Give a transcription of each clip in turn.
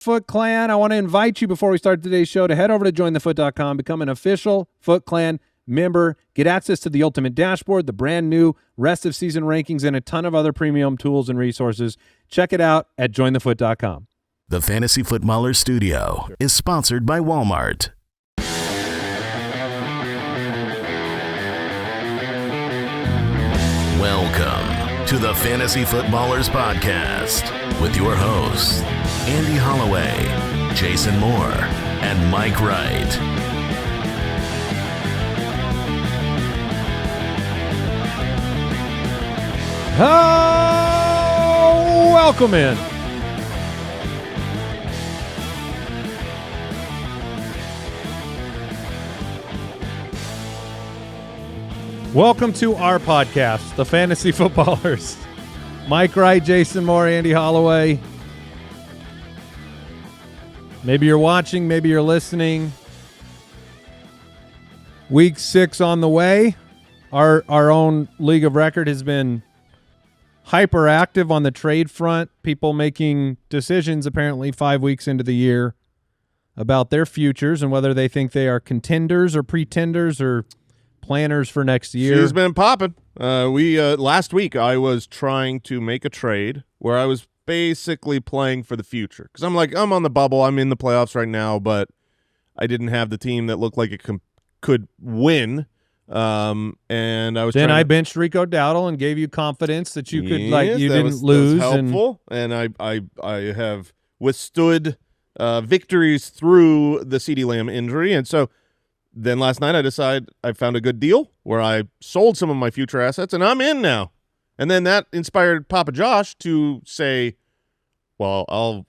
Foot Clan, I want to invite you before we start today's show to head over to jointhefoot.com, become an official Foot Clan member, get access to the ultimate dashboard, the brand new rest of season rankings, and a ton of other premium tools and resources. Check it out at jointhefoot.com. The Fantasy Footballer Studio is sponsored by Walmart. Welcome to the Fantasy Footballers Podcast with your hosts, Andy Holloway, Jason Moore, and Mike Wright. Oh, welcome in. Welcome to our podcast, The Fantasy Footballers. Mike Wright, Jason Moore, Andy Holloway. Maybe you're watching, maybe you're listening. Week 6 on the way. Our own League of Record has been hyperactive on the trade front. People making decisions apparently 5 weeks into the year about their futures and whether they think they are contenders or pretenders or planners for next year. She's been popping. Last week I was trying to make a trade where I was basically playing for the future because I'm on the bubble. I'm in the playoffs right now, but I didn't have the team that looked like it could win. And I was. Then I benched Rico Dowdle and gave you confidence that you could, didn't lose. That was helpful, and I have withstood victories through the CeeDee Lamb injury, and so. Then last night I found a good deal where I sold some of my future assets, and I'm in now. And then that inspired Papa Josh to say, well, I'll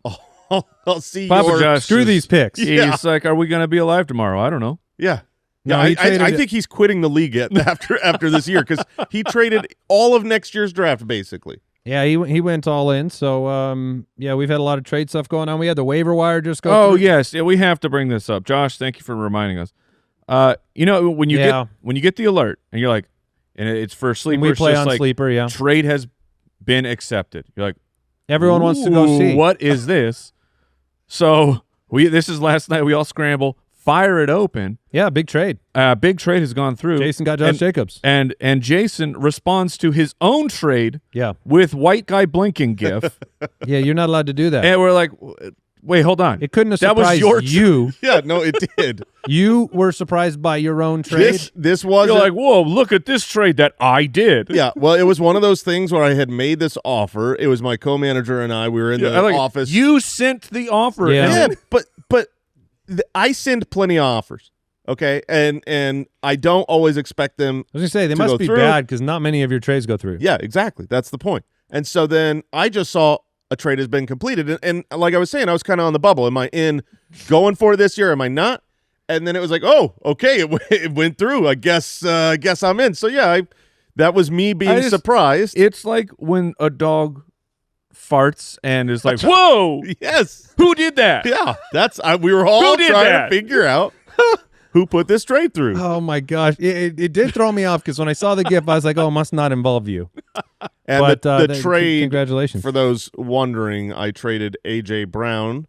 see Papa Josh, screw these picks. Yeah. He's like, are we going to be alive tomorrow? I don't know. Yeah. No, I think he's quitting the league after this year because he traded all of next year's draft, basically. Yeah, he went all in. So, we've had a lot of trade stuff going on. We had the waiver wire just go through. Oh, yes. Yeah, we have to bring this up. Josh, thank you for reminding us. When you get the alert and you're like, and it's for Sleeper. We play just on like, Sleeper, yeah. Trade has been accepted. You're like, everyone wants to go see. What is this? So this is last night. We all scramble, fire it open. Yeah, big trade. Big trade has gone through. Jason got Josh Jacobs. And Jason responds to his own trade yeah. with white guy blinking gif. Yeah, you're not allowed to do that. And we're like, wait, hold on. It couldn't have that surprised was your you. Yeah, no, it did. You were surprised by your own trade? This was You're like, whoa, look at this trade that I did. Yeah, well, it was one of those things where I had made this offer. It was my co-manager and I. We were in the office. You sent the offer. Yeah, but I send plenty of offers, okay? And I don't always expect them I was going to say, they must be through. bad because not many of your trades go through. Yeah, exactly. That's the point. And so then I just saw a trade has been completed. And like I was saying, I was kind of on the bubble. Am I in going for it this year? Am I not? And then it was like, oh, okay, it went through. I guess I'm in. So, yeah, that was me being surprised. It's like when a dog farts and is like, whoa. Yes. Who did that? Yeah. We were all trying to figure out who put this trade through. Oh, my gosh. It did throw me off because when I saw the GIF, I was like, oh, it must not involve you. And but, the trade, congratulations. For those wondering, I traded A.J. Brown,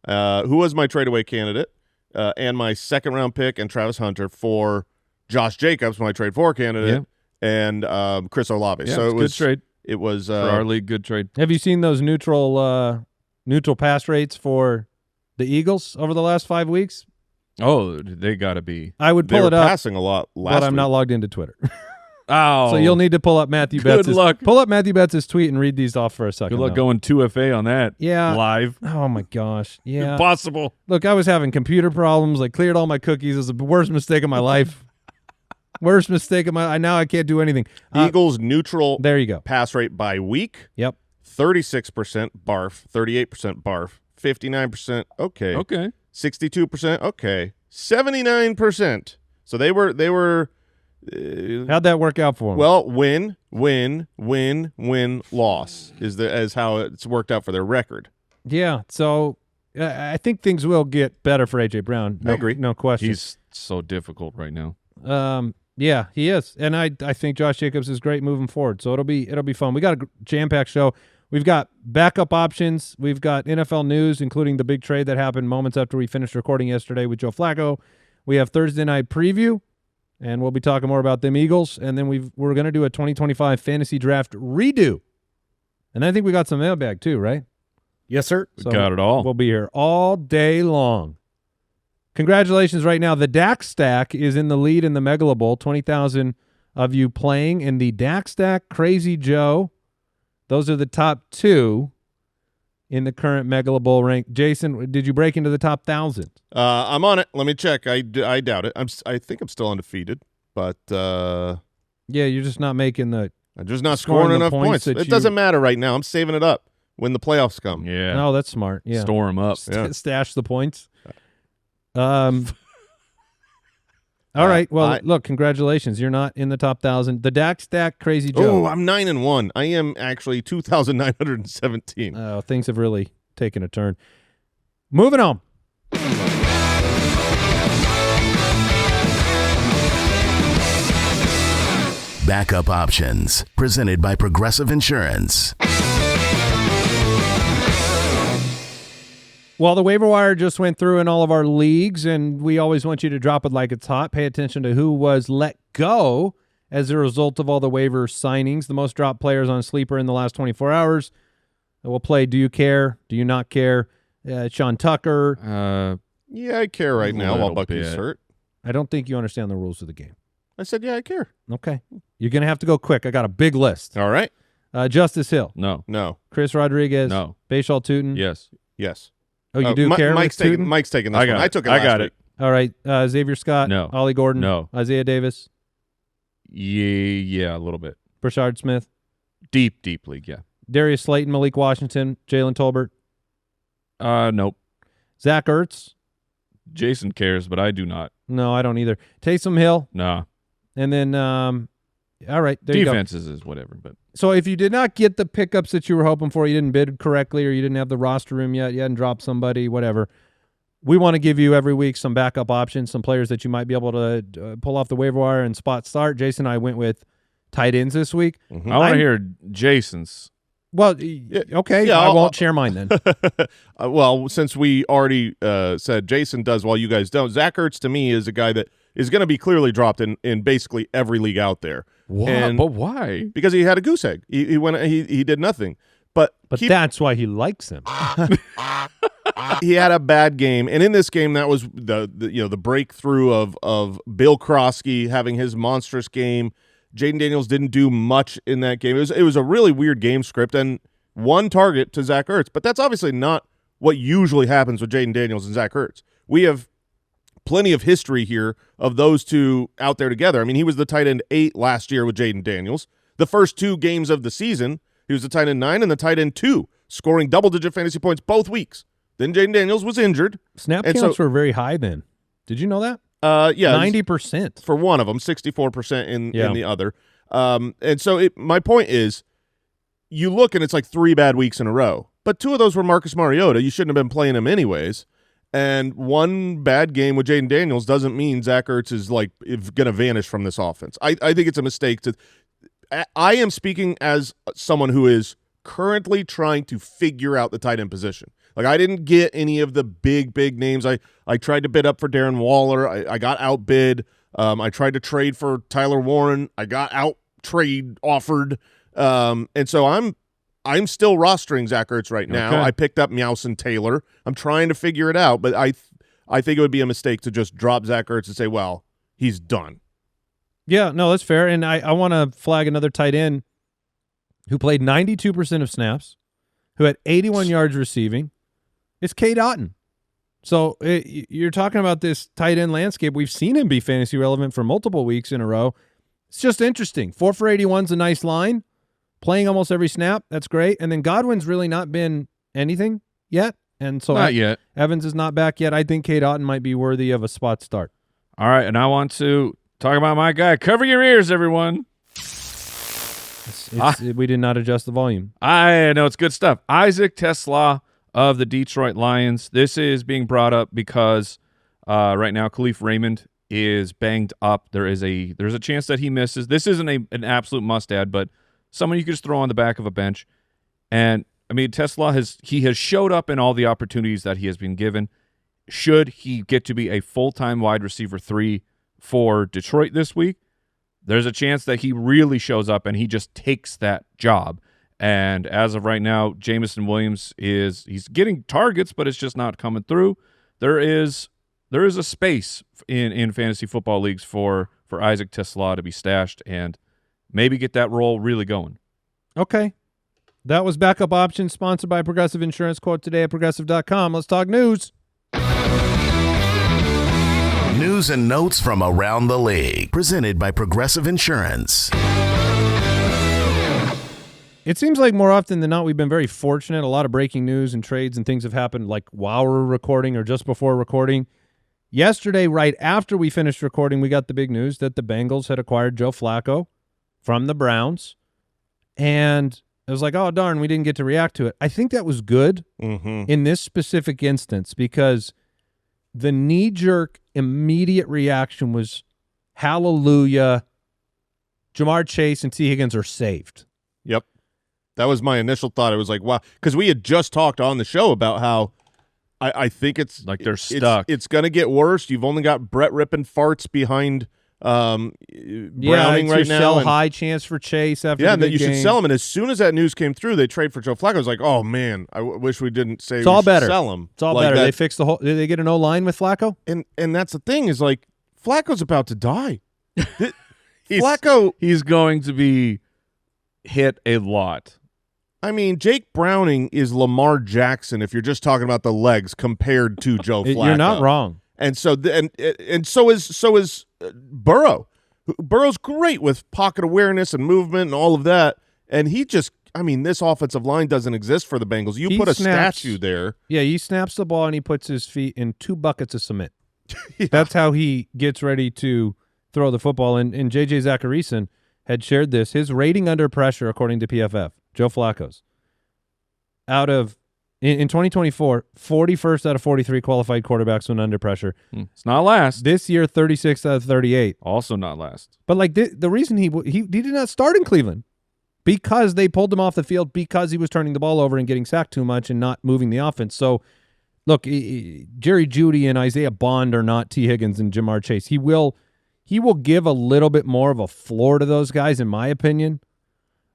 who was my trade-away candidate, and my second-round pick and Travis Hunter for Josh Jacobs, my trade-for candidate, and Chris Olave. Yeah, so it was good trade. It was for our league, good trade. Have you seen those neutral pass rates for the Eagles over the last 5 weeks? Oh, they got to be. I would pull they were it up. Passing a lot last but I'm week. not logged into Twitter. Oh, so you'll need to pull up Matthew Betts'. Good luck. Pull up Matthew Betts' tweet and read these off for a second. Good luck though. going 2FA on that. Yeah. Live. Oh my gosh. Yeah. Impossible. Look, I was having computer problems. I cleared all my cookies. It was the worst mistake of my life. Worst mistake of my. Now I can't do anything. Eagles neutral. There you go. Pass rate by week. Yep. 36% barf. 38% barf. 59%. Okay. Okay. 62%. Okay. 79%. So they were. How'd that work out for them? Well, win, loss is how it's worked out for their record. Yeah. So I think things will get better for A.J. Brown. I agree. No question. He's so difficult right now. Yeah, he is, and I think Josh Jacobs is great moving forward. So it'll be fun. We got a jam-packed show. We've got backup options. We've got NFL news, including the big trade that happened moments after we finished recording yesterday with Joe Flacco. We have Thursday night preview, and we'll be talking more about them Eagles. And then we're going to do a 2025 fantasy draft redo. And I think we got some mailbag too, right? Yes, sir. So Got it all. We'll be here all day long. Congratulations right now. The Dak Stack is in the lead in the Megalo Bowl. 20,000 of you playing in the Dak Stack, Crazy Joe. Those are the top two in the current Megalo Bowl rank. Jason, did you break into the top 1,000? I'm on it. Let me check. I doubt it. I think I'm still undefeated, but yeah, you're just not making the. I'm just not scoring enough points. It doesn't matter right now. I'm saving it up when the playoffs come. Yeah. No, that's smart. Yeah. Store them up. Stash the points. All right. Well, look, congratulations. You're not in the top 1,000. The Dak Stack, Crazy Joe. Oh, I'm 9-1. I am actually 2,917. Oh, things have really taken a turn. Moving on. Backup options presented by Progressive Insurance. Well, the waiver wire just went through in all of our leagues, and we always want you to drop it like it's hot. Pay attention to who was let go as a result of all the waiver signings. The most dropped players on Sleeper in the last 24 hours. We'll play Do You Care? Do You Not Care? Sean Tucker. Yeah, I care right now while Bucky's bit. hurt. I don't think you understand the rules of the game. I said, yeah, I care. Okay. You're going to have to go quick. I got a big list. All right. Justice Hill. No. No. Chris Rodriguez. No. Bayshal Tootin. Yes. Yes. Oh, you do care? Mike's with taking Tootin? this one. I took it last got week. it. All right. Xavier Scott. No. Ollie Gordon. No. Isaiah Davis. Yeah, a little bit. Brashard Smith. Deep league, yeah. Darius Slayton, Malik Washington, Jalen Tolbert. Nope. Zach Ertz. Jason cares, but I do not. No, I don't either. Taysom Hill. Nah. And then, all right, there Defenses is whatever, but. So if you did not get the pickups that you were hoping for, you didn't bid correctly, or you didn't have the roster room yet, you hadn't dropped somebody, whatever, we want to give you every week some backup options, some players that you might be able to pull off the waiver wire and spot start. Jason and I went with tight ends this week. Mm-hmm. I want to hear Jason's. Well, okay, yeah, I won't share mine then. Well, since we already said Jason does while you guys don't, Zach Ertz to me is a guy that is going to be clearly dropped in basically every league out there. What? But why? Because he had a goose egg. He did nothing. But that's why he likes him. he had a bad game, and in this game, that was the breakthrough of Bill Krosky having his monstrous game. Jaden Daniels didn't do much in that game. It was a really weird game script, and one target to Zach Ertz. But that's obviously not what usually happens with Jaden Daniels and Zach Ertz. We have plenty of history here of those two out there together. I mean, he was the tight end 8 last year with Jaden Daniels. The first 2 games of the season, he was the tight end 9 and the tight end 2, scoring double-digit fantasy points both weeks. Then Jaden Daniels was injured. Snap counts were very high then. Did you know that? Yeah. 90%. For one of them, 64% in the other. And so my point is, you look and it's like 3 bad weeks in a row. But 2 of those were Marcus Mariota. You shouldn't have been playing him anyways. And one bad game with Jaden Daniels doesn't mean Zach Ertz is like going to vanish from this offense. I think it's a mistake to. I am speaking as someone who is currently trying to figure out the tight end position. Like, I didn't get any of the big names. I tried to bid up for Darren Waller. I got outbid. I tried to trade for Tyler Warren. I got out trade offered. And so I'm still rostering Zach Ertz right now. Okay. I picked up Meowson Taylor. I'm trying to figure it out, but I think it would be a mistake to just drop Zach Ertz and say, well, he's done. Yeah, no, that's fair. And I want to flag another tight end who played 92% of snaps, who had 81 yards receiving. It's Cade Otton. So you're talking about this tight end landscape. We've seen him be fantasy relevant for multiple weeks in a row. It's just interesting. 4 for 81's a nice line. Playing almost every snap, that's great. And then Godwin's really not been anything yet. And so not yet. Evans is not back yet. I think Cade Otton might be worthy of a spot start. All right, and I want to talk about my guy. Cover your ears, everyone. We did not adjust the volume. I know it's good stuff. Isaac Tesla of the Detroit Lions. This is being brought up because right now Khalif Raymond is banged up. There's a chance that he misses. This isn't an absolute must-add, but someone you could just throw on the back of a bench. And I mean, Tesla has showed up in all the opportunities that he has been given. Should he get to be a full-time wide receiver 3 for Detroit this week, there's a chance that he really shows up and he just takes that job. And as of right now, Jameson Williams he's getting targets, but it's just not coming through. There is a space in fantasy football leagues for Isaac Tesla to be stashed and maybe get that role really going. Okay. That was Backup Options, sponsored by Progressive Insurance. Quote today at Progressive.com. Let's talk news. News and notes from around the league, presented by Progressive Insurance. It seems like more often than not we've been very fortunate. A lot of breaking news and trades and things have happened like while we're recording or just before recording. Yesterday, right after we finished recording, we got the big news that the Bengals had acquired Joe Flacco from the Browns. And it was like, oh, darn, we didn't get to react to it. I think that was good in this specific instance because the knee-jerk immediate reaction was, hallelujah, Jamar Chase and T. Higgins are saved. Yep. That was my initial thought. It was like, wow, because we had just talked on the show about how I think it's like they're stuck. It's going to get worse. You've only got Brett ripping farts behind Browning right now. Sell high chance for Chase after yeah, the that you game. should sell him. And as soon as that news came through, they trade for Joe Flacco. I was like, oh man, I wish we didn't say it's all better. Sell him. It's all like better. that. They fixed the whole. Did they get an O-line with Flacco? And that's the thing is like Flacco's about to die. Flacco, he's going to be hit a lot. I mean, Jake Browning is Lamar Jackson if you're just talking about the legs compared to Joe Flacco. You're not wrong. And so and so is Burrow. Burrow's great with pocket awareness and movement and all of that. And he just, I mean, this offensive line doesn't exist for the Bengals. You put a statue there. Yeah, he snaps the ball and he puts his feet in 2 buckets of cement. Yeah. That's how he gets ready to throw the football. And J.J. Zacharyson had shared this. His rating under pressure, according to PFF, Joe Flacco's, in 2024, 41st out of 43 qualified quarterbacks went under pressure. It's not last. This year, 36 out of 38. Also not last. But like the reason he did not start in Cleveland because they pulled him off the field because he was turning the ball over and getting sacked too much and not moving the offense. So, look, Jerry Jeudy and Isaiah Bond are not T. Higgins and Jamar Chase. He will give a little bit more of a floor to those guys, in my opinion,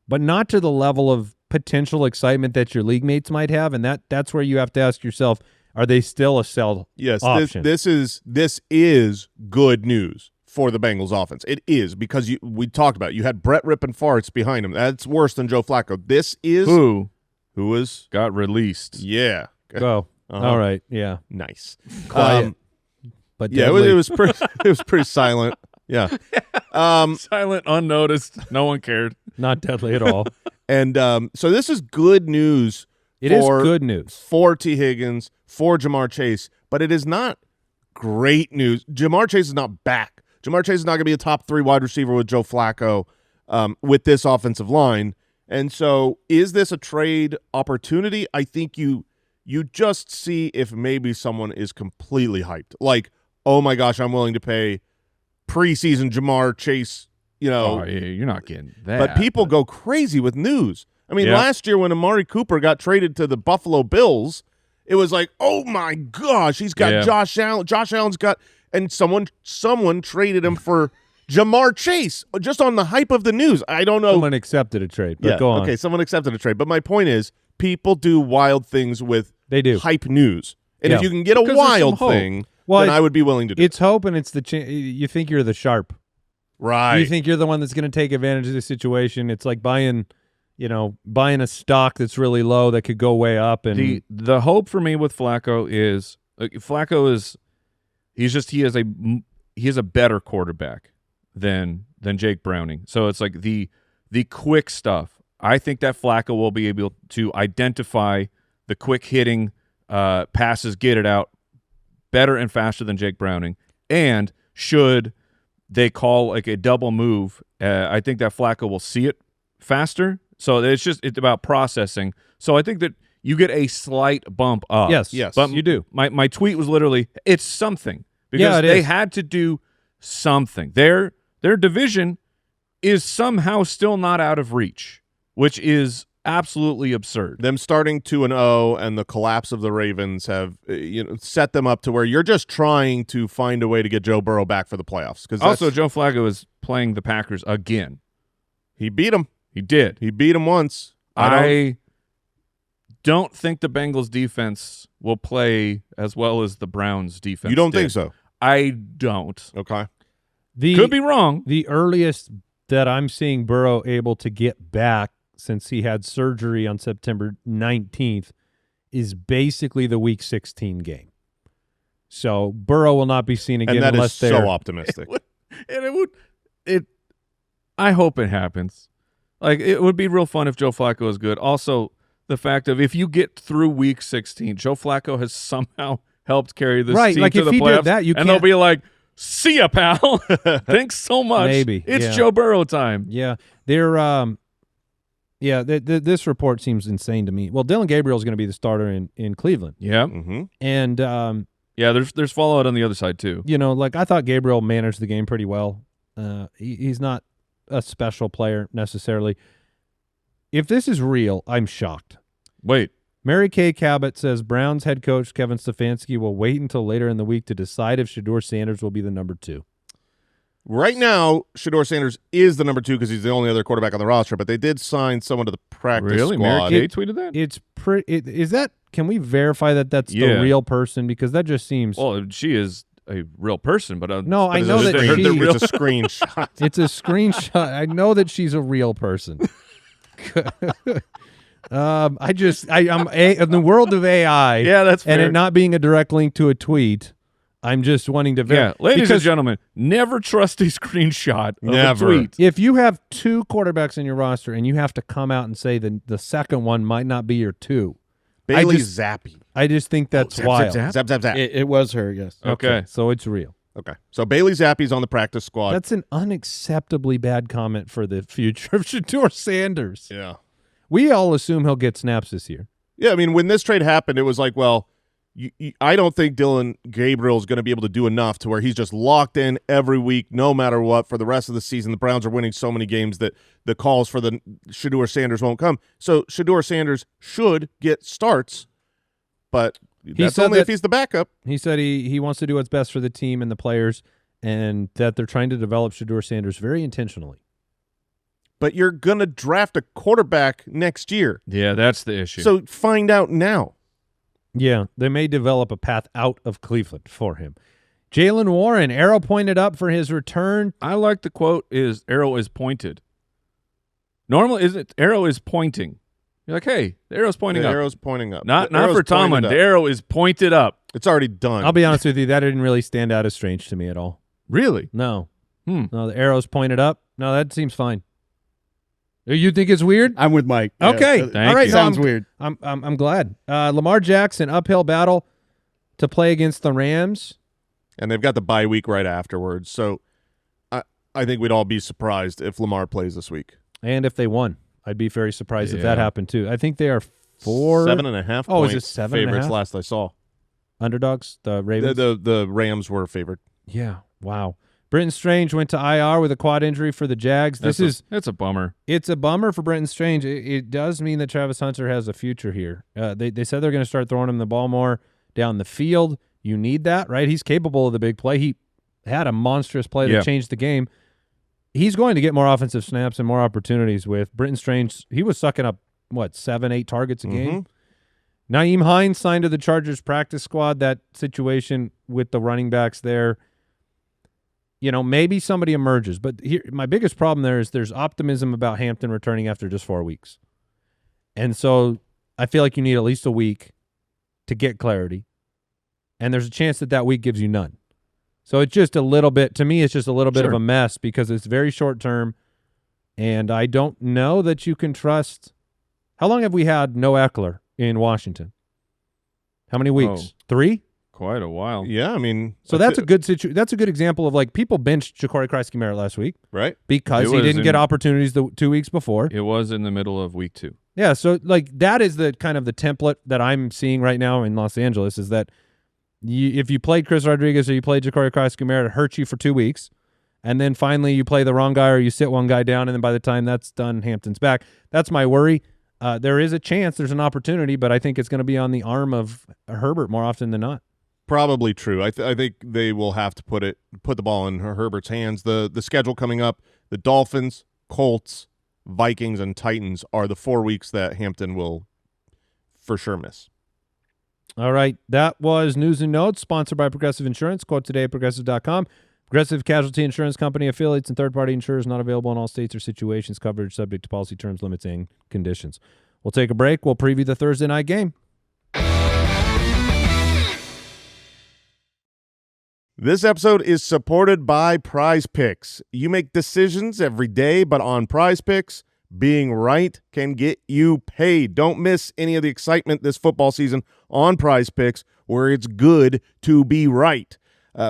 but not to the level of potential excitement that your league mates might have, and that's where you have to ask yourself, are they still a sell option? This is good news for the Bengals offense. It is because we talked about it. You had Brett ripping farts behind him. That's worse than Joe Flacco. This is who got released. Yeah. Go. All right. Yeah. Nice. Quiet. But yeah, it was pretty silent. Yeah. Silent, unnoticed. No one cared. Not deadly at all. And so this is good news. It is good news for T. Higgins, for Jamar Chase, but it is not great news. Jamar Chase is not back. Jamar Chase is not going to be a top 3 wide receiver with Joe Flacco with this offensive line. And so is this a trade opportunity? I think you just see if maybe someone is completely hyped. Like, oh my gosh, I'm willing to pay preseason Jamar Chase, you're not getting that. But people go crazy with news. I mean, last year when Amari Cooper got traded to the Buffalo Bills, it was like, oh my gosh, he's got Josh Allen. Josh Allen's got, and someone traded him for Jamar Chase just on the hype of the news. I don't know. Someone accepted a trade, but go on. Okay, someone accepted a trade. But my point is, people do wild things with hype news. And if you can get a wild thing, then I would be willing to do it. It's hope, and it's you think you're the sharp. Right. You think you're the one that's going to take advantage of the situation. It's like buying a stock that's really low that could go way up. And the hope for me with Flacco is he is a better quarterback than Jake Browning. So it's like the quick stuff. I think that Flacco will be able to identify the quick hitting passes, get it out better and faster than Jake Browning. And should they call like a double move, I think that Flacco will see it faster. So it's about processing. So I think that you get a slight bump up. Yes, but you do. My tweet was literally, it's something. Because they had to do something. Their division is somehow still not out of reach, which is absolutely absurd. Them starting 2-0 and the collapse of the Ravens have set them up to where you're just trying to find a way to get Joe Burrow back for the playoffs. Because Also, Joe Flacco is playing the Packers again. he beat them. He did. He beat them once. I don't think the Bengals defense will play as well as the Browns defense. You don't did. think so? I don't. Okay. Could be wrong. The earliest that I'm seeing Burrow able to get back since he had surgery on September 19th is basically the Week 16 game. So Burrow will not be seen again And that unless is they're so optimistic. I hope it happens. Like, it would be real fun if Joe Flacco is good. Also, the fact of if you get through Week 16, Joe Flacco has somehow helped carry this team like to if the he playoffs, did that, and they'll be like, "See ya, pal. Thanks so much. Maybe, It's yeah. Joe Burrow time." Yeah, they're this report seems insane to me. Well, Dylan Gabriel is going to be the starter in Cleveland. Yeah, Mm-hmm. And yeah. There's fallout on the other side too. like I thought Gabriel managed the game pretty well. He's not a special player necessarily. If this is real, I'm shocked. Wait, Mary Kay Cabot says Browns head coach Kevin Stefanski will wait until later in the week to decide if Shedeur Sanders will be the number 2. Right now, Shedeur Sanders is the number 2 because he's the only other quarterback on the roster, but they did sign someone to the practice really? Mary squad. Kay tweeted that? It's is that? Can we verify that that's the Yeah. real person? Because that just seems. Well, she is a real person, but No, I It's know a that screen- she. it's a screenshot. It's a screenshot. I know that she's a real person. I'm in the world of AI. Yeah, that's fair. And it not being a direct link to a tweet. I'm just wanting to Yeah, verify. ladies and gentlemen, never trust a screenshot of Never. a tweet. If you have 2 quarterbacks in your roster and you have to come out and say the second one might not be your 2, Bailey just- Zappi. I just think that's Zap, wild. Zap, zap, zap, zap. It was her, yes. Okay. So it's real. Okay. So Bailey Zappi's on the practice squad. That's an unacceptably bad comment for the future of Shedeur Sanders. yeah. We all assume he'll get snaps this year. Yeah, I mean, when this trade happened, it was like, well, I don't think Dylan Gabriel is going to be able to do enough to where he's just locked in every week, no matter what, for the rest of the season. The Browns are winning so many games that the calls for the Shedeur Sanders won't come. So Shedeur Sanders should get starts, but that's said only if that- he's the backup. He said he wants to do what's best for the team and the players, and that they're trying to develop Shedeur Sanders very intentionally. But you're going to draft a quarterback next year. Yeah, that's the issue. So find out now. Yeah, they may develop a path out of Cleveland for him. Jaylen Warren, arrow pointed up for his return. I like the quote is arrow is pointed. Normally, is it arrow is pointing? You're like, hey, the arrow's pointing The up. arrow's pointing up. Not The arrow's for Tomlin. pointed The up. arrow is pointed up. It's already done. I'll be honest with you, that didn't really stand out as strange to me at all. Really? No. Hmm. No, the arrow's pointed up. No, that seems fine. You think it's weird? I'm with Mike. Okay. Yeah, Thank All right. you. no, sounds I'm- weird. I'm glad. Lamar Jackson, uphill battle to play against the Rams. And they've got the bye week right afterwards. So I think we'd all be surprised if Lamar plays this week. And if they won, I'd be very surprised if that Yeah. happened too. I think they are 7.5 Oh, is points it 7.5? favorites last I saw. underdogs, the Ravens. The Rams were favored. Yeah. Wow. Britton Strange went to IR with a quad injury for the Jags. That's a bummer. It's a bummer for Britton Strange. It does mean that Travis Hunter has a future here. They said they're going to start throwing him the ball more down the field. You need that, right? He's capable of the big play. He had a monstrous play that changed the game. He's going to get more offensive snaps and more opportunities with Britton Strange. He was sucking up, 7-8 targets a game? Nyheim Hines signed to the Chargers practice squad. That situation with the running backs there, maybe somebody emerges. But here, my biggest problem there is there's optimism about Hampton returning after just 4 weeks. And so I feel like you need at least a week to get clarity. And there's a chance that week gives you none. So it's just a little bit, to me, it's just a little bit of a mess because it's very short term. And I don't know that you can trust. How long have we had no Eckler in Washington? How many weeks? 3? Quite a while. Yeah, I mean. So that's a good that's a good example of like people benched Ja'Cory Kreisky-Merritt last week right because he didn't get opportunities the 2 weeks before. It was in the middle of week 2. Yeah, so like that is the kind of the template that I'm seeing right now in Los Angeles is that if you played Chris Rodriguez or you played Ja'Cory Kreisky-Merritt, it hurts you for 2 weeks. And then finally you play the wrong guy or you sit one guy down, and then by the time that's done, Hampton's back. That's my worry. there is a chance, there's an opportunity, but I think it's going to be on the arm of Herbert more often than not. Probably true. I think they will have to put the ball in Herbert's hands. The schedule coming up, the Dolphins, Colts, Vikings, and Titans are the 4 weeks that Hampton will for sure miss. All right, that was News and Notes, sponsored by Progressive Insurance. Quote today at Progressive.com. Progressive Casualty Insurance Company, affiliates, and third-party insurers not available in all states or situations. Coverage subject to policy terms, limits, and conditions. We'll take a break. We'll preview the Thursday night game. This episode is supported by Prize Picks. You make decisions every day, but on Prize Picks, being right can get you paid. Don't miss any of the excitement this football season on Prize Picks, where it's good to be right.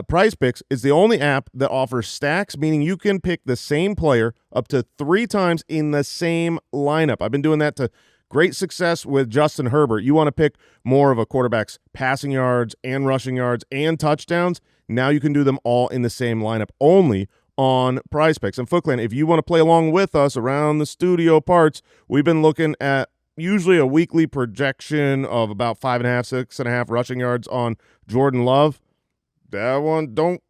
Prize Picks is the only app that offers stacks, meaning you can pick the same player up to 3 times in the same lineup. I've been doing that to great success with Justin Herbert. You want to pick more of a quarterback's passing yards and rushing yards and touchdowns? Now you can do them all in the same lineup, only on Prize Picks. And Footclan, if you want to play along with us around the studio parts, we've been looking at usually a weekly projection of about 5.5, 6.5 rushing yards on Jordan Love. That one, don't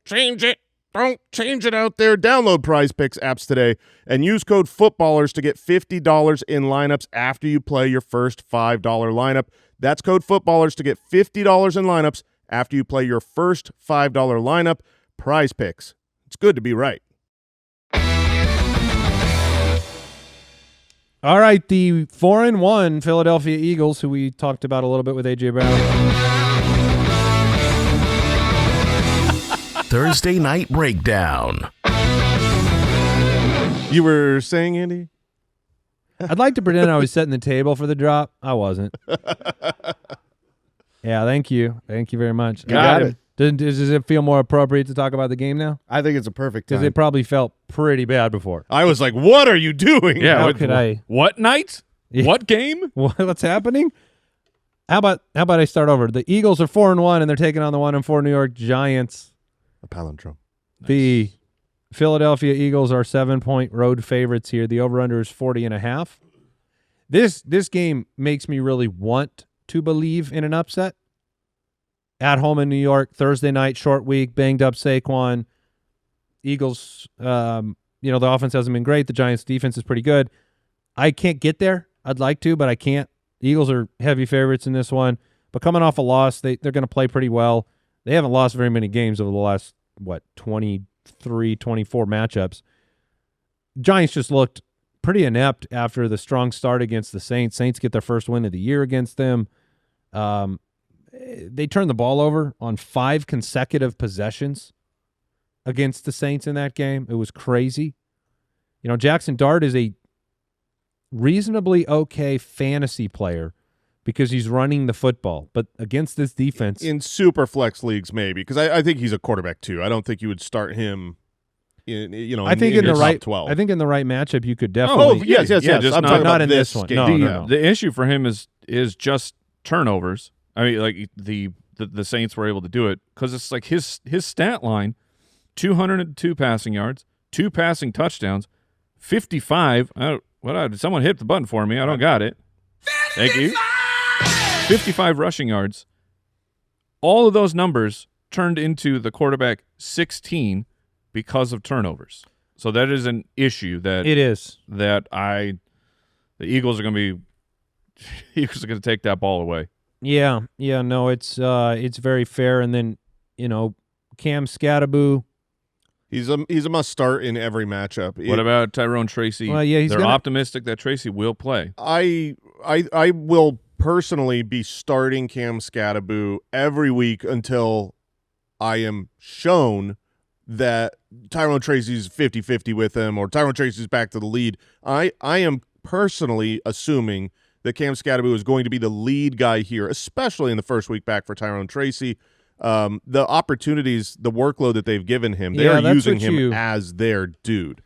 change it. Don't change it out there. Download Prize Picks apps today and use code FOOTBALLERS to get $50 in lineups after you play your first $5 lineup. That's code FOOTBALLERS to get $50 in lineups after you play your first $5 lineup. Prize Picks. It's good to be right. All right, the 4-1 Philadelphia Eagles, who we talked about a little bit with A.J. Brown. Thursday Night Breakdown. You were saying, Andy? I'd like to pretend I was setting the table for the drop. I wasn't. Yeah, thank you. Thank you very much. Got it. Does it feel more appropriate to talk about the game now? I think it's a perfect time. Because it probably felt pretty bad before. I was like, what are you doing? Yeah, How could I? What night? Yeah. What game? What's happening? How about I start over? The Eagles are 4-1, and they're taking on the 1-4 New York Giants. A palindrome. The Philadelphia Eagles are 7-point road favorites here. The over-under is 40.5. This game makes me really want to believe in an upset. At home in New York, Thursday night, short week, banged up Saquon. Eagles, the offense hasn't been great. The Giants' defense is pretty good. I can't get there. I'd like to, but I can't. The Eagles are heavy favorites in this one. But coming off a loss, they're going to play pretty well. They haven't lost very many games over the last, 23, 24 matchups. Giants just looked pretty inept after the strong start against the Saints. Saints get their first win of the year against them. They turned the ball over on 5 consecutive possessions against the Saints in that game. It was crazy. Jackson Dart is a reasonably okay fantasy player because he's running the football. But against this defense... In super flex leagues, maybe, because I think he's a quarterback, too. I don't think you would start him in the right top 12. I think in the right matchup, you could definitely... yes. just I'm talking not about in this one. game. No. The issue for him is just turnovers. I mean, like the Saints were able to do it because it's like his stat line: 202 passing yards, 2 passing touchdowns, 55. Did someone hit the button for me? I don't got it. Thank you. 55 rushing yards. All of those numbers turned into the quarterback 16 because of turnovers. So that is an issue that It is. that the Eagles are going to take that ball away. Yeah, no, it's very fair. And then, Cam Scattaboo. He's a must start in every matchup. What about Tyrone Tracy? Well, yeah, they're optimistic that Tracy will play. I will personally be starting Cam Scattaboo every week until I am shown that Tyrone Tracy's 50-50 with him or Tyrone Tracy's back to the lead. I am personally assuming that Cam Scattaboo is going to be the lead guy here, especially in the first week back for Tyrone Tracy. The opportunities, the workload that they've given him, they are using him as their dude.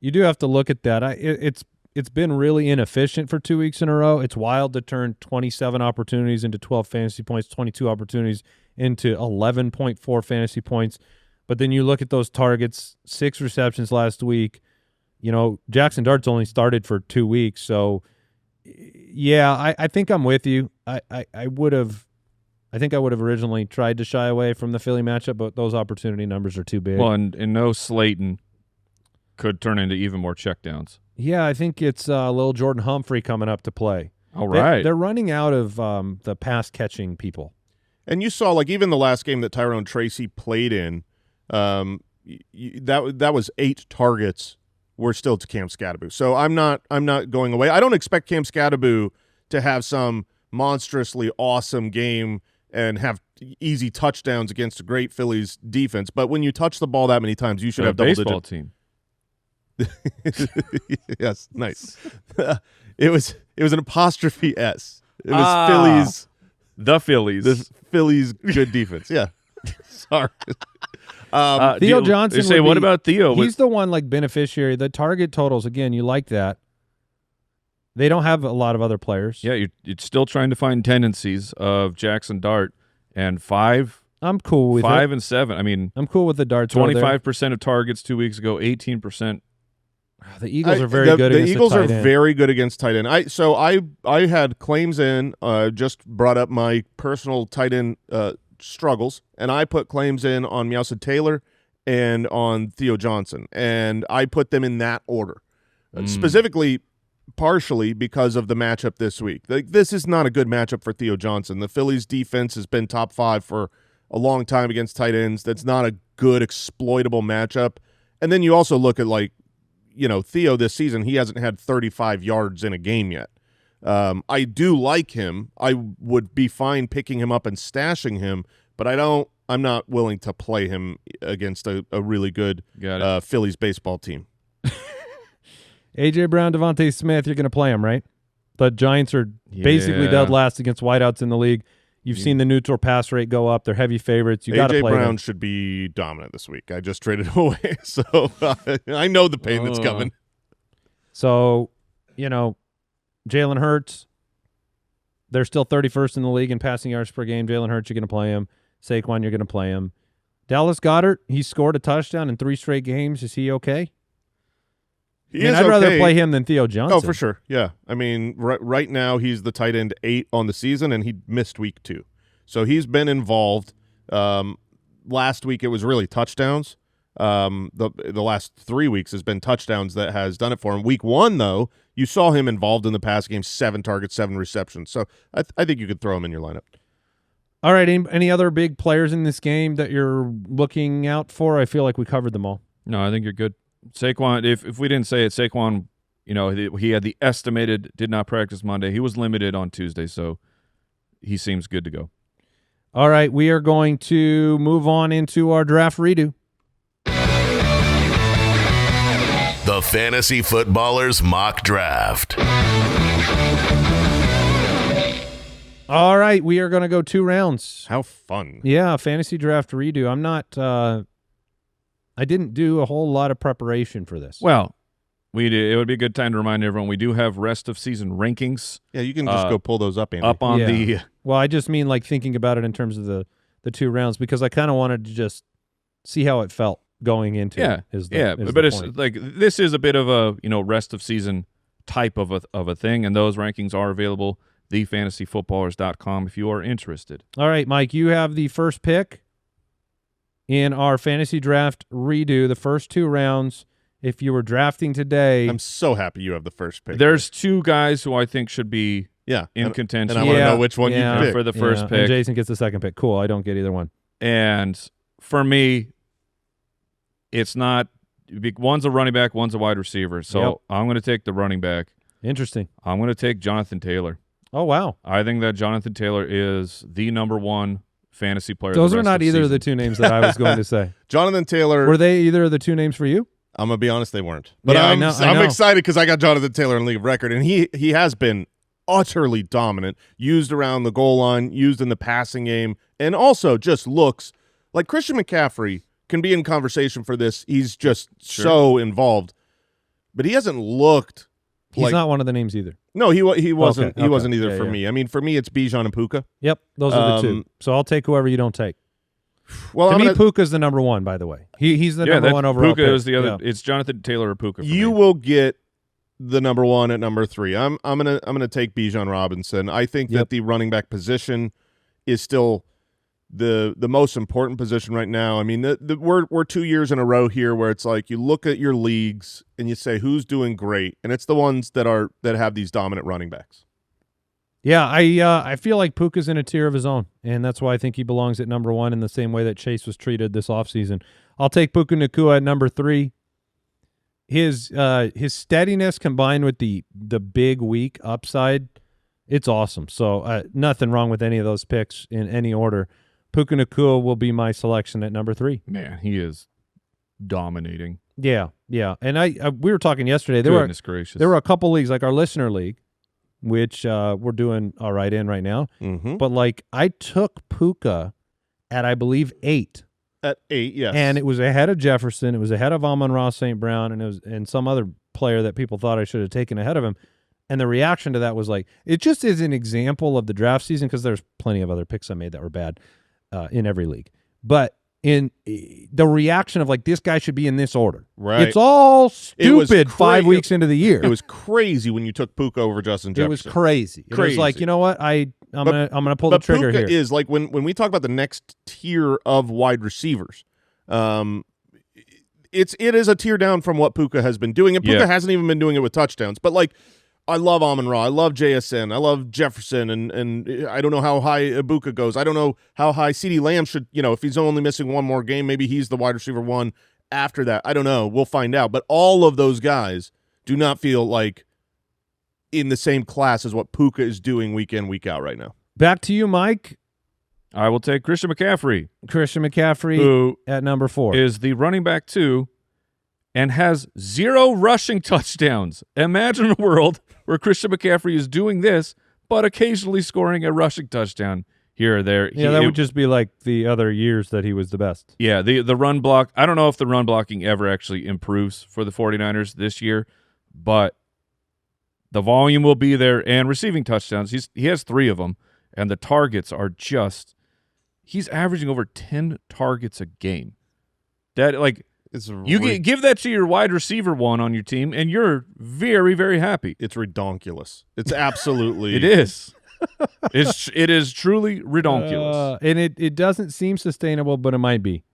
You do have to look at that. It's been really inefficient for 2 weeks in a row. It's wild to turn 27 opportunities into 12 fantasy points, 22 opportunities into 11.4 fantasy points. But then you look at those targets, 6 receptions last week. Jackson Dart's only started for 2 weeks, so Yeah, I think I'm with you. I think I would have originally tried to shy away from the Philly matchup, but those opportunity numbers are too big. Well, and no Slayton could turn into even more checkdowns. Yeah, I think it's little Jordan Humphrey coming up to play. All right. They're running out of the pass-catching people. And you saw, like, even the last game that Tyrone Tracy played in, that was 8 targets were still to Cam Scatterbo. So I'm not going away. I don't expect Cam Scatterbo to have some monstrously awesome game and have easy touchdowns against a great Phillies defense. But when you touch the ball that many times, you should have double-digit. Baseball team. Yes, nice. It was an apostrophe S. It was Phillies. The Phillies. The Phillies good defense. Yeah. Sorry. Theo Johnson. Say, what about Theo? He's the one like beneficiary. The target totals, again, you like that. They don't have a lot of other players. Yeah, you're still trying to find tendencies of Jackson Dart and 5. I'm cool with 5 it. and 7. I mean, I'm cool with the Dart. 25% of targets 2 weeks ago, 18%. The Eagles are very good. The against Eagles the are tight end. very good against tight end. I had claims in. Just brought up my personal tight end struggles, and I put claims in on Meowsa Taylor and on Theo Johnson, and I put them in that order, specifically, partially because of the matchup this week. This is not a good matchup for Theo Johnson. The Phillies' defense has been top 5 for a long time against tight ends. That's not a good exploitable matchup. And then you also look at, like, Theo this season, he hasn't had 35 yards in a game yet. I do like him. I would be fine picking him up and stashing him, but I'm not willing to play him against a really good Phillies baseball team. A.J. Brown, Devontae Smith, you're going to play him, right? The Giants are basically dead last against wideouts in the league. You've seen the neutral pass rate go up. They're heavy favorites. You got to play A.J. Brown them. should be dominant this week. I just traded him away, so I know the pain that's coming. So, Jalen Hurts, they're still 31st in the league in passing yards per game. Jalen Hurts, you're going to play him. Saquon, you're going to play him. Dallas Goedert, he scored a touchdown in 3 straight games. Is he okay? I'd rather play him than Theo Johnson. Oh, for sure. Yeah. I mean, right now he's the tight end 8 on the season, and he missed week 2. So he's been involved. Last week it was really touchdowns. The last 3 weeks has been touchdowns that has done it for him. Week 1, though, you saw him involved in the pass game, 7 targets, 7 receptions. So I think you could throw him in your lineup. All right. Any other big players in this game that you're looking out for? I feel like we covered them all. No, I think you're good. Saquon, if we didn't say it, Saquon, he had the estimated did not practice Monday. He was limited on Tuesday, so he seems good to go. All right, we are going to move on into our draft redo. The Fantasy Footballers Mock Draft. All right, we are going to go 2 rounds. How fun. Yeah, fantasy draft redo. I'm not I didn't do a whole lot of preparation for this. Well, it would be a good time to remind everyone we do have rest of season rankings. Yeah, you can just go pull those up, Andy. Up on the. Well, I just mean like thinking about it in terms of the 2 rounds, because I kind of wanted to just see how it felt going into it. But it's like this is a bit of a rest of season type of a thing, and those rankings are available thefantasyfootballers.com if you are interested. All right, Mike, you have the first pick in our fantasy draft redo, the first 2 rounds. If you were drafting today, I'm so happy you have the first pick. There's 2 guys who I think should be in contention. And I want to know which one you pick. For the first pick. And Jason gets the second pick. Cool. I don't get either one. And for me, it's not – one's a running back, one's a wide receiver. So I'm going to take the running back. Interesting. I'm going to take Jonathan Taylor. Oh, wow. I think that Jonathan Taylor is the #1 fantasy player. Those are not either of the 2 names that I was going to say. Jonathan Taylor. Were they either of the 2 names for you? I'm going to be honest, they weren't. But yeah, I'm I know. excited because I got Jonathan Taylor in League of Record, and he has been utterly dominant, used around the goal line, used in the passing game, and also just looks like Christian McCaffrey can be in conversation for this. He's just so involved. But he hasn't looked He's not one of the names either. No, he wasn't. Okay. He wasn't either for yeah. me. I mean, for me, it's Bijan and Puka. Yep, those are the 2. So I'll take whoever you don't take. Well, to me, Puka's the #1, by the way. He's the #1 overall Puka pick. is the other. Yeah. It's Jonathan Taylor or Puka. You will get the number one at number 3. I'm gonna take Bijan Robinson. I think that the running back position is still the most important position right now. I mean, we're 2 years in a row here where it's like you look at your leagues and you say who's doing great, and it's the ones that have these dominant running backs. Yeah, I feel like Puka's in a tier of his own, and that's why I think he belongs at number 1 in the same way that Chase was treated this offseason. I'll take Puka Nacua at number 3. His steadiness combined with the big week upside, it's awesome. So nothing wrong with any of those picks in any order. Puka Nacua will be my selection at number 3. Man, he is dominating. Yeah. And we were talking yesterday. Goodness gracious. There were a couple leagues, like our listener league, which we're doing all right in right now. Mm-hmm. But like I took Puka at I believe 8. At 8, yes. And it was ahead of Jefferson. It was ahead of Amon-Ra St. Brown, and some other player that people thought I should have taken ahead of him. And the reaction to that was like, it just is an example of the draft season, because there's plenty of other picks I made that were bad in every league. But in the reaction of like, this guy should be in this order. Right. It's all stupid 5 weeks into the year. It was crazy when you took Puka over Justin Jefferson. It was crazy. It was like, you know what? I'm gonna pull the trigger Puka here. Is like when we talk about the next tier of wide receivers, it is a tier down from what Puka has been doing, and Puka hasn't even been doing it with touchdowns. But like, I love Amon-Ra, I love JSN, I love Jefferson, and I don't know how high Egbuka goes. I don't know how high CeeDee Lamb should. If he's only missing one more game, maybe he's the wide receiver 1 after that. I don't know. We'll find out. But all of those guys do not feel like in the same class as what Puka is doing week in, week out right now. Back to you, Mike. I will take Christian McCaffrey. Who at number 4 is the running back 2 and has 0 rushing touchdowns. Imagine a world where Christian McCaffrey is doing this, but occasionally scoring a rushing touchdown here or there. Yeah, that would just be like the other years that he was the best. Yeah, the run block. I don't know if the run blocking ever actually improves for the 49ers this year, but the volume will be there, and receiving touchdowns. He has 3 of them, and the targets are just – he's averaging over 10 targets a game. That, like – give that to your wide receiver 1 on your team, and you're very, very happy. It's redonkulous. It's absolutely. It is. It is truly redonkulous. And it doesn't seem sustainable, but it might be.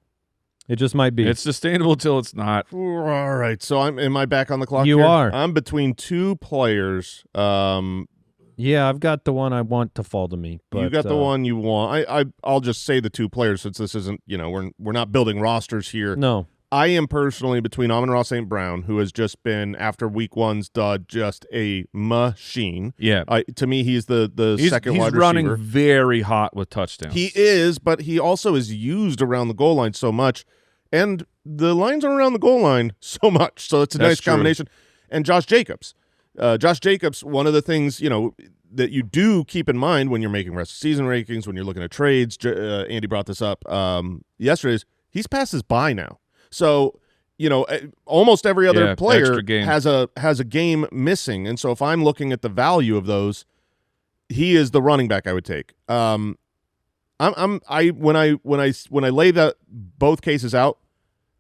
It just might be. It's sustainable till it's not. All right. So am I back on the clock? You here? are. I'm between 2 players. Yeah, I've got the one I want to fall to me. But, you got the one you want. I'll just say the 2 players, since this isn't. We're not building rosters here. No. I am personally between Amon-Ra St. Brown, who has just been, after week 1's dud, just a machine. Yeah. To me, he's the second wide receiver. He's running very hot with touchdowns. He is, but he also is used around the goal line so much, and the lines are around the goal line so much, so it's a nice combination. And Josh Jacobs. One of the things, that you do keep in mind when you're making rest of season rankings, when you're looking at trades, Andy brought this up yesterday, is he's past his bye now. So, almost every other player has a game missing, and so if I'm looking at the value of those, he is the running back I would take. When I lay that both cases out,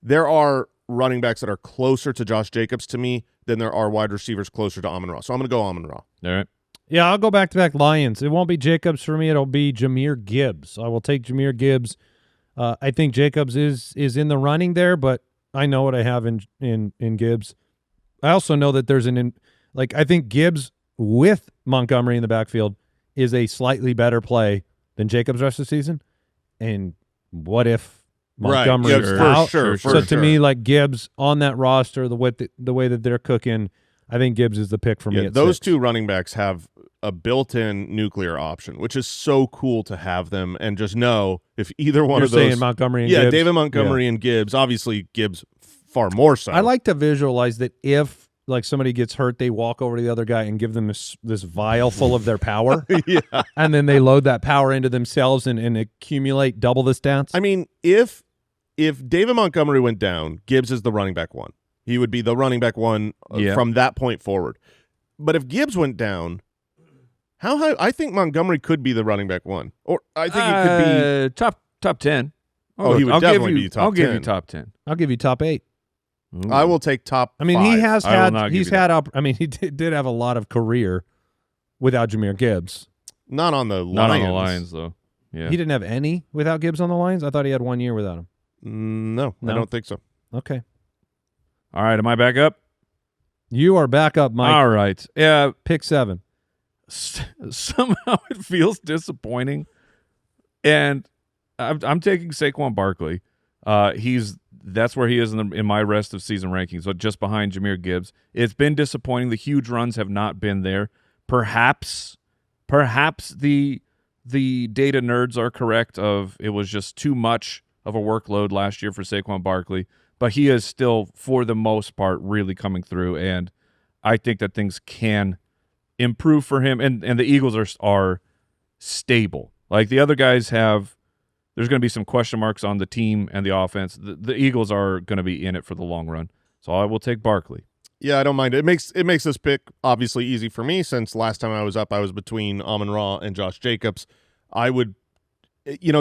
there are running backs that are closer to Josh Jacobs to me than there are wide receivers closer to Amon-Ra. So I'm going to go Amon-Ra. All right. Yeah, I'll go back-to-back Lions. It won't be Jacobs for me. It'll be Jahmyr Gibbs. I will take Jahmyr Gibbs. I think Jacobs is in the running there, but I know what I have in Gibbs. I also know that there's I think Gibbs with Montgomery in the backfield is a slightly better play than Jacobs rest of the season. And what if Montgomery is out? So to me, like Gibbs on that roster, the way that they're cooking, I think Gibbs is the pick for me. Those 2 running backs have a built-in nuclear option, which is so cool to have them, and just know if either one of those. You're saying Montgomery and Gibbs? Yeah, David Montgomery and Gibbs. Obviously, Gibbs far more so. I like to visualize that if like somebody gets hurt, they walk over to the other guy and give them this vial full of their power, and then they load that power into themselves and accumulate double the stats. I mean, if David Montgomery went down, Gibbs is the running back 1. He would be the running back 1 from that point forward. But if Gibbs went down, how high? I think Montgomery could be the running back 1, or I think it could be top 10. He would definitely be top 10. I'll give you top 10. I'll give you top 8. Ooh. I will take top. I mean, 5. he has I will not had. give He's you had. I mean, he did have a lot of career without Jahmyr Gibbs. Not on the Lions. Not on the Lions, though. Yeah. He didn't have any without Gibbs on the Lions. I thought he had 1 year without him. No, I don't think so. Okay, All right, am I back up? you are back up, Mike. All right. Yeah, Pick 7. somehow it feels disappointing. And I'm taking Saquon Barkley. That's where he is in my rest of season rankings, so just behind Jahmyr Gibbs. It's been disappointing. The huge runs have not been there. Perhaps the data nerds are correct of it was just too much of a workload last year for Saquon Barkley, but he is still, for the most part, really coming through, and I think that things can improve for him, and the Eagles are stable. Like the other guys have, there's going to be some question marks on the team and the offense. The Eagles are going to be in it for the long run, so I will take Barkley. Yeah, I don't mind it. It makes this pick obviously easy for me since last time I was up, I was between Amon-Ra and Josh Jacobs. I would,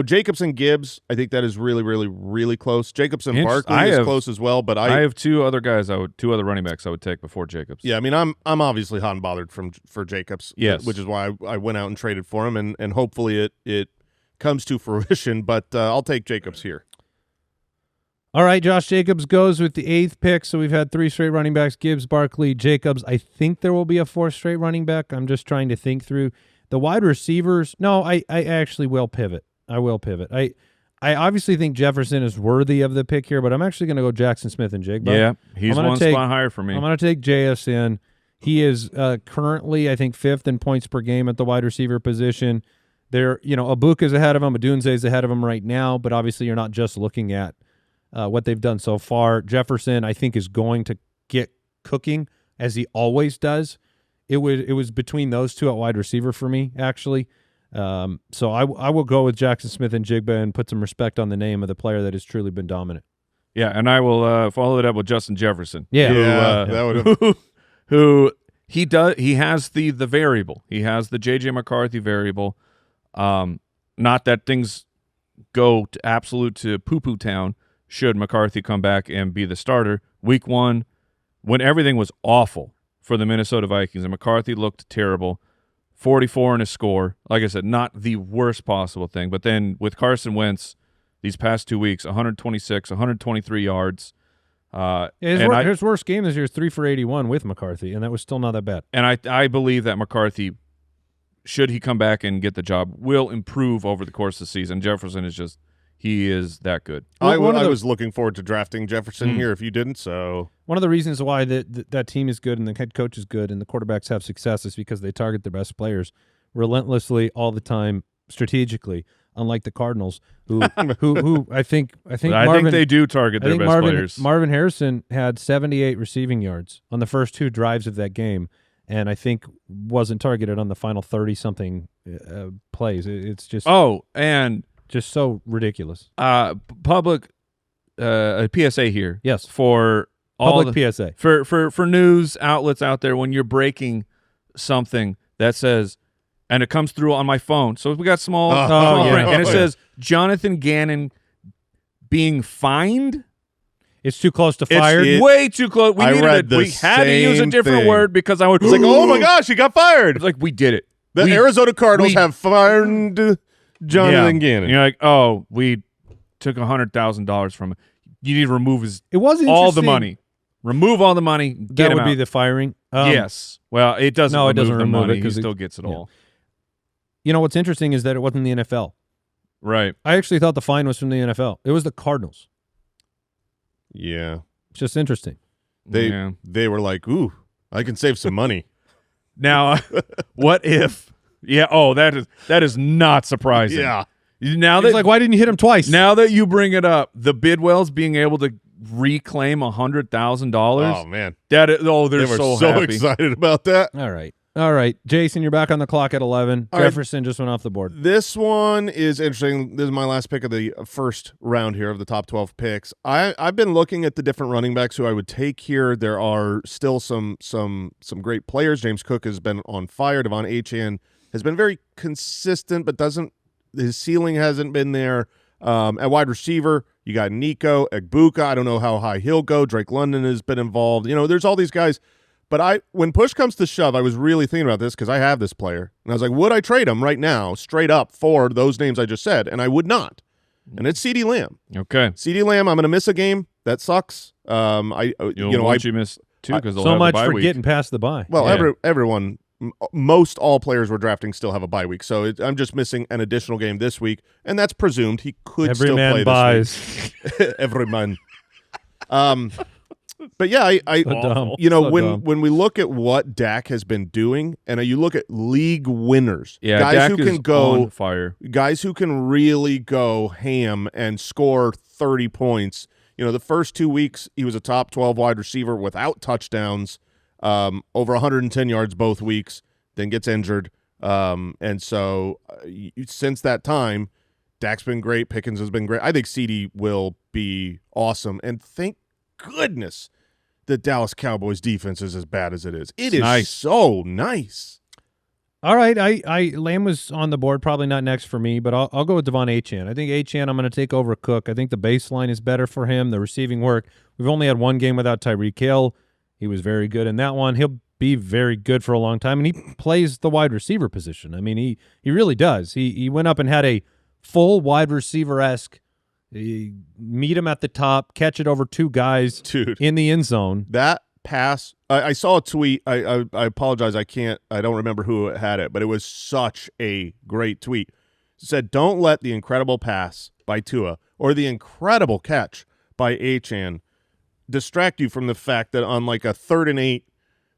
Jacobs and Gibbs, I think that is really, really, really close. Jacobs and Barkley is close as well, but I have two other running backs I would take before Jacobs. Yeah, I mean, I'm obviously hot and bothered for Jacobs, yes, which is why I went out and traded for him, and hopefully it comes to fruition. But I'll take Jacobs here. All right, Josh Jacobs goes with the 8th pick. So we've had 3 straight running backs: Gibbs, Barkley, Jacobs. I think there will be a 4th straight running back. I'm just trying to think through the wide receivers. No, I actually will pivot. I will pivot. I obviously think Jefferson is worthy of the pick here, but I'm actually going to go Jackson Smith and Jigba. Yeah, he's one spot higher for me. I'm going to take JSN. He is currently, I think, 5th in points per game at the wide receiver position. There, Egbuka is ahead of him. Adunze is ahead of him right now, but obviously you're not just looking at what they've done so far. Jefferson, I think, is going to get cooking as he always does. It was between those two at wide receiver for me, actually. So I will go with Jackson Smith and Jigba and put some respect on the name of the player that has truly been dominant. Yeah, and I will follow it up with Justin Jefferson. Yeah, who he does. He has the variable. He has the J.J. McCarthy variable. Not that things go to absolute to poo-poo town should McCarthy come back and be the starter. Week 1, when everything was awful for the Minnesota Vikings and McCarthy looked terrible, 44 in his score. Like I said, not the worst possible thing. But then with Carson Wentz, these past 2 weeks, 126, 123 yards. His worst game this year is 3 for 81 with McCarthy, and that was still not that bad. And I believe that McCarthy, should he come back and get the job, will improve over the course of the season. Jefferson is just, he is that good. I was looking forward to drafting Jefferson here if you didn't, so. One of the reasons why that team is good and the head coach is good and the quarterbacks have success is because they target their best players relentlessly all the time, strategically, unlike the Cardinals, who I think they do target their best players. Marvin Harrison had 78 receiving yards on the first 2 drives of that game, and I think wasn't targeted on the final 30-something plays. It's just just so ridiculous. Public a PSA here. Yes, for all public PSA for news outlets out there when you're breaking something that says. And it comes through on my phone. So we got small print. And it says Jonathan Gannon being fined. It's too close to fired. It's way too close. We had to use a different word because I was like, oh my gosh, he got fired. It's like, we did it. The Arizona Cardinals have fired Jonathan Gannon. And you're like, oh, we took $100,000 from him. You need to remove all the money. Remove all the money. Get that would him be out. the firing. Yes. Well, it doesn't. No, it doesn't the remove money. it because he still gets it all. You know what's interesting is that it wasn't the NFL. Right. I actually thought the fine was from the NFL. It was the Cardinals. Yeah. It's just interesting. They were like, ooh, I can save some money. Now, what if? Yeah. Oh, that is not surprising. Yeah. Now that, like, why didn't you hit him twice? Now that you bring it up, the Bidwells being able to reclaim $100,000. Oh man, they're so happy. Excited about that. All right, Jason, you're back on the clock at 11. Jefferson just went off the board. This one is interesting. This is my last pick of the first round here of the top 12 picks. I've been looking at the different running backs who I would take here. There are still some great players. James Cook has been on fire. Devon Achane has been very consistent, but his ceiling hasn't been there. At wide receiver, you got Nico, Egbuka. I don't know how high he'll go. Drake London has been involved. There's all these guys. But when push comes to shove, I was really thinking about this because I have this player. And I was like, would I trade him right now, straight up, for those names I just said? And I would not. And it's CeeDee Lamb. Okay. CeeDee Lamb, I'm going to miss a game. That sucks. You miss two because so much for getting past the bye. Well, everyone, most all players we're drafting still have a bye week. So I'm just missing an additional game this week. And that's presumed he could still play this week. Every man. But yeah, when we look at what Dak has been doing, and you look at league winners, guys Dak who can go on fire, guys who can really go ham and score 30 points. The first 2 weeks he was a top 12 wide receiver without touchdowns, over 110 yards both weeks, then gets injured, and so since that time, Dak's been great. Pickens has been great. I think CeeDee will be awesome, and thank goodness the Dallas Cowboys defense is as bad as it is. It is nice. So nice. All right, Lamb was on the board, probably not next for me, but I'll go with Devon Achane. I think Achane I'm going to take over Cook. I think the baseline is better for him, the receiving work. We've only had one game without Tyreek Hill. He was very good in that one. He'll be very good for a long time, and he plays the wide receiver position. I mean, he really does. He went up and had a full wide receiver-esque meet him at the top, catch it over two guys in the end zone. That pass, I saw a tweet. I apologize. I don't remember who had it, but it was such a great tweet. It said, don't let the incredible pass by Tua or the incredible catch by Achane distract you from the fact that on like a 3rd and 8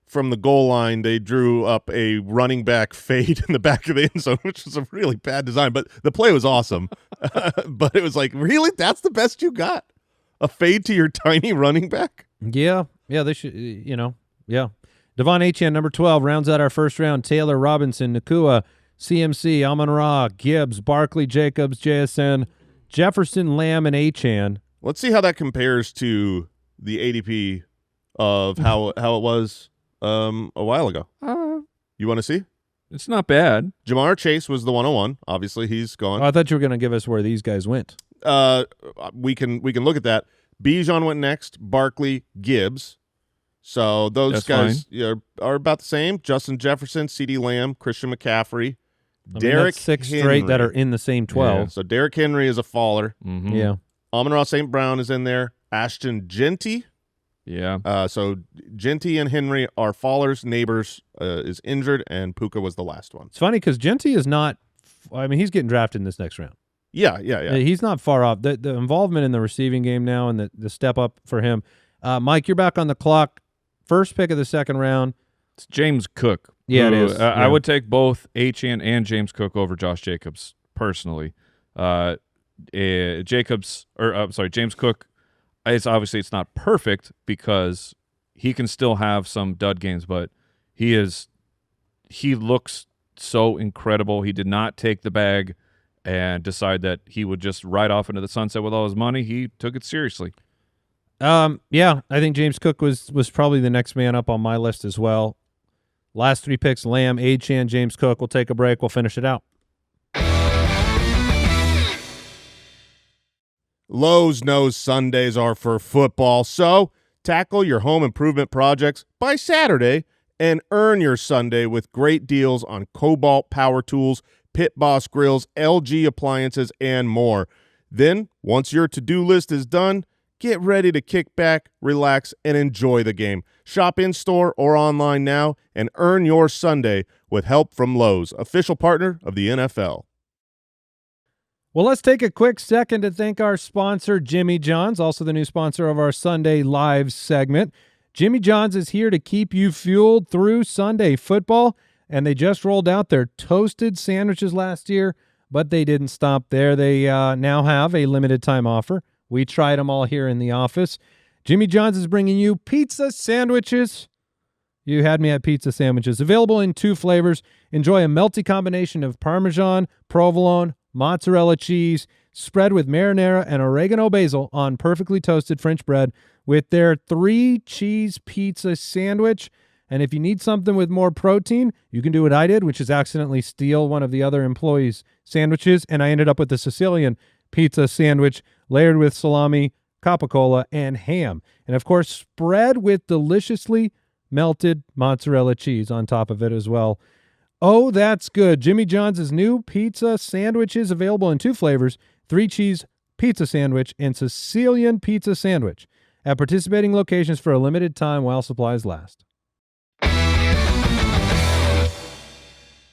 from the goal line, they drew up a running back fade in the back of the end zone, which was a really bad design, but the play was awesome. But it was like, really? That's the best you got? A fade to your tiny running back? Yeah, they should, yeah. Devon Achane, number 12, rounds out our first round. Taylor, Robinson, Nakua, CMC, Amon-Ra, Gibbs, Barkley, Jacobs, JSN, Jefferson, Lamb, and Achane. Let's see how that compares to the ADP of how it was a while ago. You want to see? It's not bad. Jamar Chase was the 101. Obviously, he's gone. I thought you were going to give us where these guys went. We can look at that. Bijan went next. Barkley, Gibbs. So those guys are about the same. Justin Jefferson, CeeDee Lamb, Christian McCaffrey, Derrick 6 Henry. straight that are in the same 12. Yeah, so Derrick Henry is a faller. Mm-hmm. Yeah. Amon-Ra St. Brown is in there. Ashton Genty. Yeah. So Genty and Henry are fallers. Neighbors is injured, and Puka was the last one. It's funny because Genty is not – I mean, he's getting drafted in this next round. Yeah. He's not far off. The involvement in the receiving game now and the step up for him. Mike, you're back on the clock. First pick of the second round. It's James Cook. Yeah, it is. I would take both Achane and James Cook over Josh Jacobs personally. James Cook, it's not perfect because he can still have some dud games, but he looks so incredible. He did not take the bag and decide that he would just ride off into the sunset with all his money. He took it seriously. Yeah, I think James Cook was probably the next man up on my list as well. Last 3 picks, Lamb, Achane, James Cook. We'll take a break. We'll finish it out. Lowe's knows Sundays are for football, so tackle your home improvement projects by Saturday and earn your Sunday with great deals on Cobalt power tools, Pit Boss grills, LG appliances, and more. Then, once your to-do list is done, get ready to kick back, relax, and enjoy the game. Shop in-store or online now and earn your Sunday with help from Lowe's, official partner of the NFL. Well, let's take a quick second to thank our sponsor, Jimmy John's, also the new sponsor of our Sunday Live segment. Jimmy John's is here to keep you fueled through Sunday football, and they just rolled out their toasted sandwiches last year, but they didn't stop there. They now have a limited time offer. We tried them all here in the office. Jimmy John's is bringing you pizza sandwiches. You had me at pizza sandwiches. Available in 2 flavors. Enjoy a melty combination of Parmesan, provolone, mozzarella cheese, spread with marinara and oregano basil on perfectly toasted French bread with their 3-cheese pizza sandwich. And if you need something with more protein, you can do what I did, which is accidentally steal one of the other employees' sandwiches, and I ended up with the Sicilian pizza sandwich layered with salami, capicola, and ham. And, of course, spread with deliciously melted mozzarella cheese on top of it as well. Oh, that's good. Jimmy John's new pizza sandwiches available in 2 flavors, 3-cheese pizza sandwich and Sicilian pizza sandwich at participating locations for a limited time while supplies last.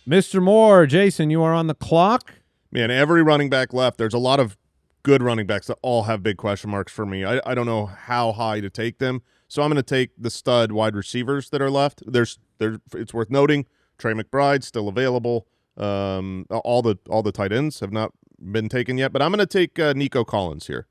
Mr. Moore, Jason, you are on the clock. Man, every running back left, there's a lot of good running backs that all have big question marks for me. I don't know how high to take them, so I'm going to take the stud wide receivers that are left. It's worth noting, Trey McBride still available. All the tight ends have not been taken yet, but I'm going to take Nico Collins here.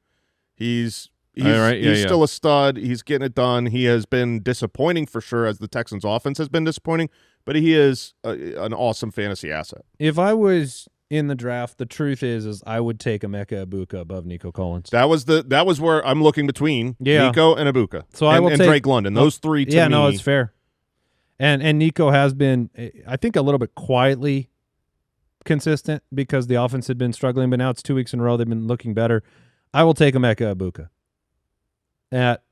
He's still a stud. He's getting it done. He has been disappointing for sure, as the Texans' offense has been disappointing, but he is an awesome fantasy asset. If I was in the draft, the truth is I would take Emeka Egbuka above Nico Collins. That was where I'm looking between Nico and Egbuka. So I will take Drake London. Those three to me. No, it's fair. And Nico has been, I think, a little bit quietly consistent because the offense had been struggling, but now it's 2 weeks in a row they've been looking better. I will take Emeka Egbuka at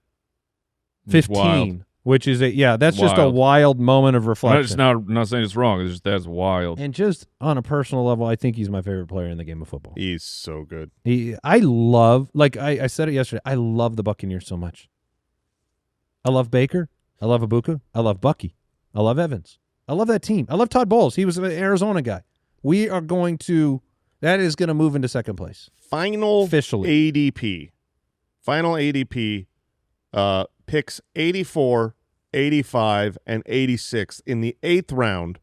15, which is that's just a wild moment of reflection. I'm not saying it's wrong. That's wild. And just on a personal level, I think he's my favorite player in the game of football. He's so good. I love, like I said it yesterday, I love the Buccaneers so much. I love Baker. I love Egbuka. I love Bucky. I love Evans. I love that team. I love Todd Bowles. He was an Arizona guy. That is going to move into second place. Final officially. ADP. Final ADP picks 84, 85, and 86 in the 8th round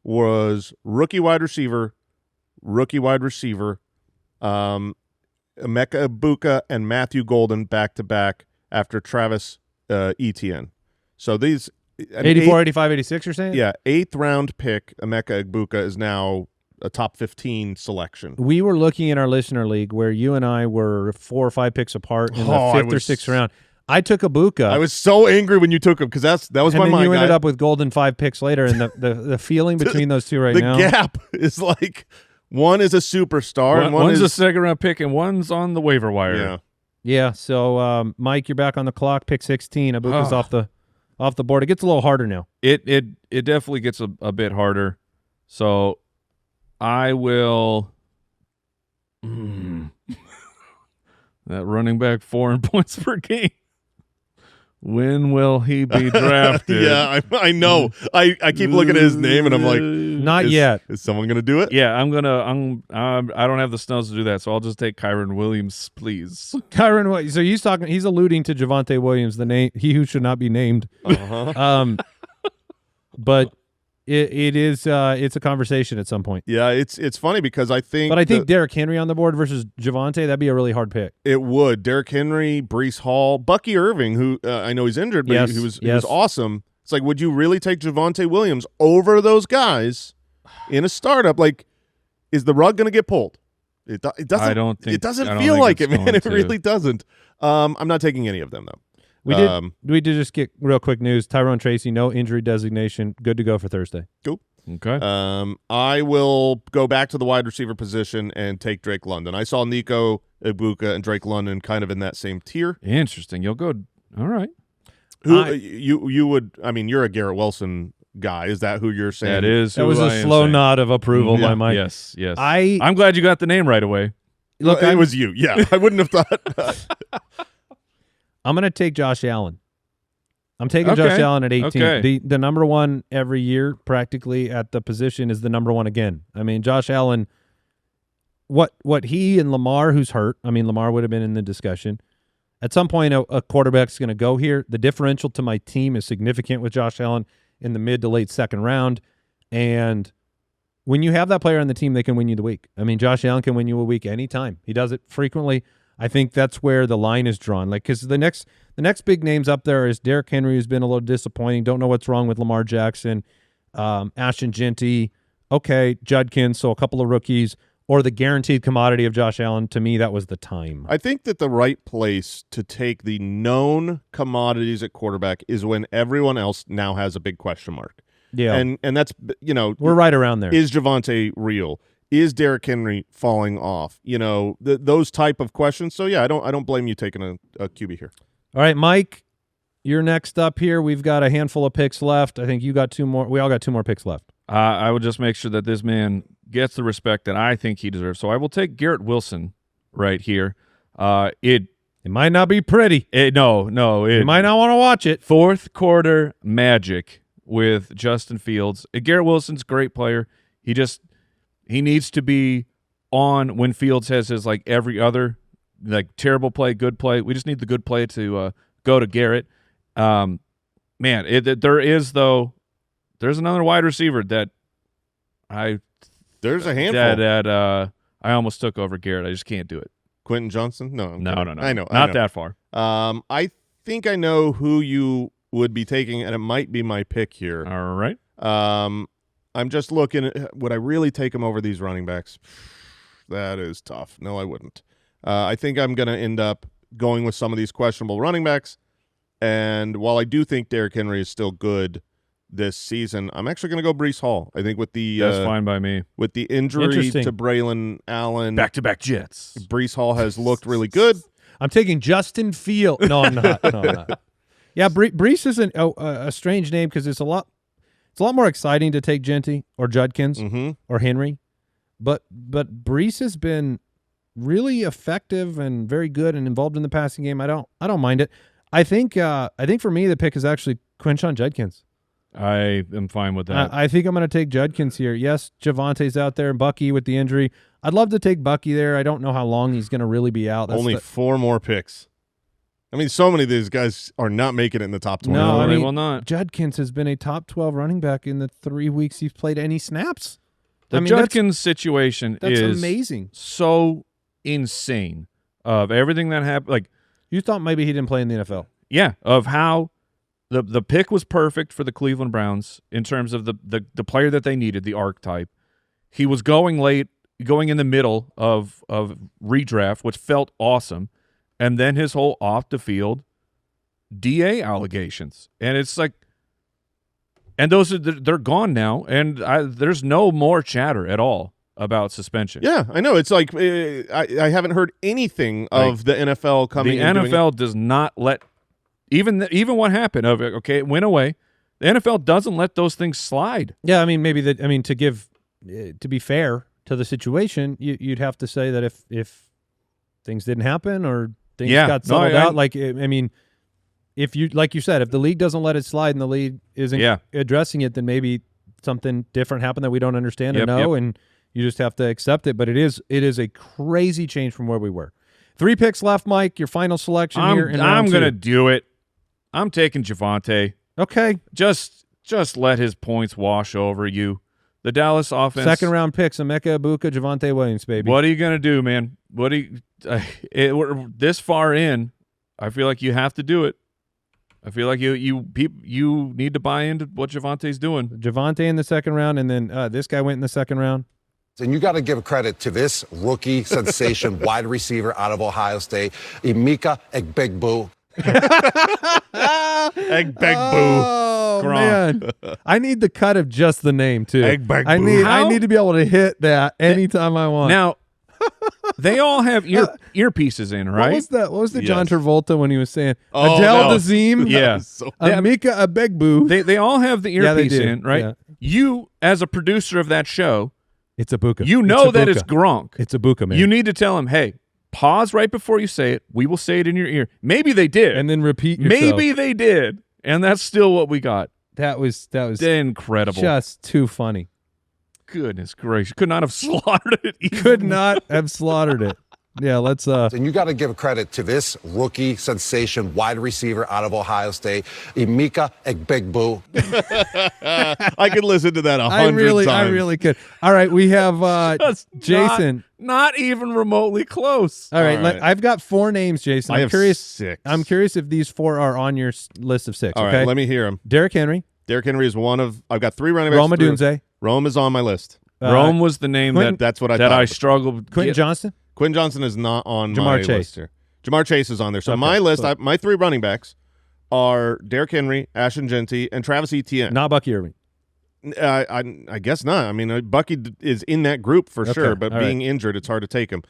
was rookie wide receiver, Emeka Egbuka, and Matthew Golden back-to-back after Travis Etienne. So these 84, 85, 86, you're saying? Yeah, 8th round pick, Emeka Egbuka, is now a top 15 selection. We were looking in our listener league where you and I were 4 or 5 picks apart in the 5th or 6th round. I took Egbuka. I was so angry when you took him because that was my mind. And then you ended guy. up with Golden 5 picks later, and the feeling between those two now. The gap is like one is a superstar and one's a second-round pick and one's on the waiver wire. Yeah. Yeah, so Mike, you're back on the clock. Pick 16. Egbuka's off the board. It gets a little harder now. It definitely gets a bit harder. So I will that running back 4 in points per game. When will he be drafted? Yeah, I know. I keep looking at his name and I'm like, not yet. Is someone gonna do it? Yeah, I don't have the snuds to do that, so I'll just take Kyren Williams, please. Kyren, so he's alluding to Javonte Williams, the name he who should not be named. But it's a conversation at some point. Yeah, it's funny because I think Derrick Henry on the board versus Javonte, that'd be a really hard pick. It would. Derrick Henry, Breece Hall, Bucky Irving, who I know he's injured, but he was awesome. It's like, would you really take Javonte Williams over those guys in a startup? Like, is the rug going to get pulled? It doesn't. I don't think. It doesn't feel like it, man. It really doesn't. I'm not taking any of them though. We did just get real quick news. Tyrone Tracy, no injury designation, good to go for Thursday. Cool. Okay. I will go back to the wide receiver position and take Drake London. I saw Nico Egbuka and Drake London kind of in that same tier. Interesting. You'll go. All right. You would? I mean, you're a Garrett Wilson guy. Is that who you're saying? That is. That was a slow nod of approval by Mike. Yes. I'm glad you got the name right away. Look, it was you. Yeah, I wouldn't have thought. I'm going to take Josh Allen. I'm taking Josh Allen at 18. Okay. The number one every year practically at the position is the number one again. I mean, Josh Allen, what he and Lamar, who's hurt, I mean, Lamar would have been in the discussion. At some point, a quarterback's going to go here. The differential to my team is significant with Josh Allen in the mid to late second round. And when you have that player on the team, they can win you the week. I mean, Josh Allen can win you a week anytime. He does it frequently. I think that's where the line is drawn. Like, because the next big names up there is Derrick Henry, who's been a little disappointing. Don't know what's wrong with Lamar Jackson, Ashton Genty, Judkins, so a couple of rookies, or the guaranteed commodity of Josh Allen. To me, that was the time. I think that the right place to take the known commodities at quarterback is when everyone else now has a big question mark. Yeah, and that's we're right around there. Is Javonte real? is Derrick Henry falling off? Those type of questions. So yeah, I don't blame you taking a QB here. All right, Mike, you're next up here. We've got a handful of picks left. I think you got 2 more. We all got 2 more picks left. I would just make sure that this man gets the respect that I think he deserves. So I will take Garrett Wilson right here. It might not be pretty. No. You might not want to watch it. Fourth quarter magic with Justin Fields. Garrett Wilson's a great player. He needs to be on when Fields has his like every other like terrible play, good play. We just need the good play to go to Garrett. There's another wide receiver that there's a handful that I almost took over Garrett. I just can't do it. Quentin Johnson? No. No. I know. Not that far. I think I know who you would be taking, and it might be my pick here. All right. I'm just looking at, would I really take him over these running backs? That is tough. No, I wouldn't. I think I'm going to end up going with some of these questionable running backs. And while I do think Derrick Henry is still good this season, I'm actually going to go Breece Hall. I think with the that's fine by me. With the injury to Braylon Allen, back-to-back Jets, Breece Hall has looked really good. I'm taking Justin Fields. No, I'm not. No, I'm not. Yeah, Breece is a strange name because it's a lot more exciting to take Genty or Judkins or Henry, but Breece has been really effective and very good and involved in the passing game. I don't mind it. I think for me the pick is actually Quinshon Judkins. I am fine with that. I think I'm going to take Judkins here. Yes, Javante's out there and Bucky with the injury. I'd love to take Bucky there. I don't know how long he's going to really be out. Only 4 more picks. I mean, so many of these guys are not making it in the top 20. No, they will not. Judkins has been a top 12 running back in the 3 weeks he's played any snaps. The Judkins situation is amazing. So insane of everything that happened. Like, you thought maybe he didn't play in the NFL. Yeah, of how the pick was perfect for the Cleveland Browns in terms of the player that they needed, the archetype. He was going late, going in the middle of redraft, which felt awesome. And then his whole off-the-field DA allegations. And it's like – and they're gone now, and there's no more chatter at all about suspension. Yeah, I know. It's like I haven't heard anything of the NFL coming in. The NFL does not let even what happened of it, okay, it went away. The NFL doesn't let those things slide. Yeah, I mean, to be fair to the situation, you'd have to say that if things didn't happen or things got settled out, like, I mean, if you, like you said, if the league doesn't let it slide and the league isn't addressing it, then maybe something different happened that we don't understand or know, and you just have to accept it. But it is a crazy change from where we were. 3 picks left, Mike. Your final selection here. I'm going to do it. I'm taking Javonte. Okay. Just let his points wash over you. The Dallas offense. 2nd-round picks, Emeka, Egbuka, Javonte Williams, baby. What are you going to do, man? We're this far in, I feel like you have to do it. I feel like you need to buy into what Javonte's doing. Javonte in the 2nd round, and then this guy went in the 2nd round. And you got to give credit to this rookie sensation wide receiver out of Ohio State, Emeka Egbuka. Egbuka. Oh, man. I need the cut of just the name, too. Egbuka. I need to be able to hit that anytime I want. Now, they all have earpieces in, right? What was the John Travolta when he was saying Adele Dazeem? Yeah. Emeka Egbuka. They all have the earpiece in, right? Yeah. You, as a producer of that show, it's Egbuka. You know that it's Gronk. It's Egbuka, man. You need to tell him, hey, pause right before you say it. We will say it in your ear. Maybe they did. And then repeat yourself. Maybe they did. And that's still what we got. That was incredible. Just too funny. Goodness gracious. Could not have slaughtered it either. Could not have slaughtered it. Yeah, let's And you got to give credit to this rookie sensation wide receiver out of Ohio State, Emeka Egbuka. I could listen to that 100 times. I really could. All right, we have Jason. Not even remotely close. All right. I've got 4 names, Jason. I have 6. I'm curious if these 4 are on your list of 6. All right, let me hear them. Derrick Henry. Derrick Henry is one of. I've got 3 running backs. Rome Odunze. Rome is on my list. Rome was the name that's what I that thought. I struggled. Quentin Johnston. Quentin Johnson is not on my list here. Jamar Chase is on there. So my list, my 3 running backs are Derrick Henry, Ashton Genty, and Travis Etienne. Not Bucky Irving. I guess not. I mean, Bucky is in that group for sure, but being injured, it's hard to take him.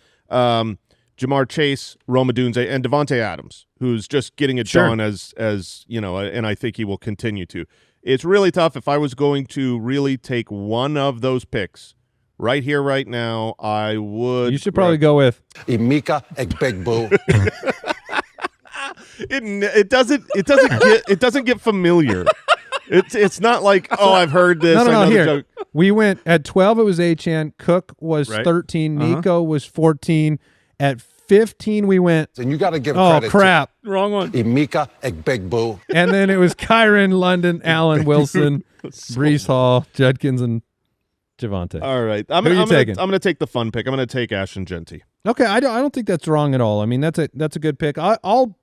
Jamar Chase, Rome Odunze, and Devontae Adams, who's just getting it done as you know, and I think he will continue to. It's really tough. If I was going to really take one of those picks right here, right now, I would. You should probably go with Emeka Egbuka. It doesn't get familiar. It's not like, oh, I've heard this. No, I know the here. joke. We went at 12, it was Achane. Cook was 13. Nico was 14. At 15, we went. And you got to give Oh, credit crap. Wrong one. to Emeka Egbuka. And then it was Kyron, London, Allen, Wilson, Breece Hall, Judkins, and Javonte. All right. Who are you taking? I'm going to take the fun pick. I'm going to take Ashton Genty. Okay, I don't think that's wrong at all. I mean, that's a good pick. I'll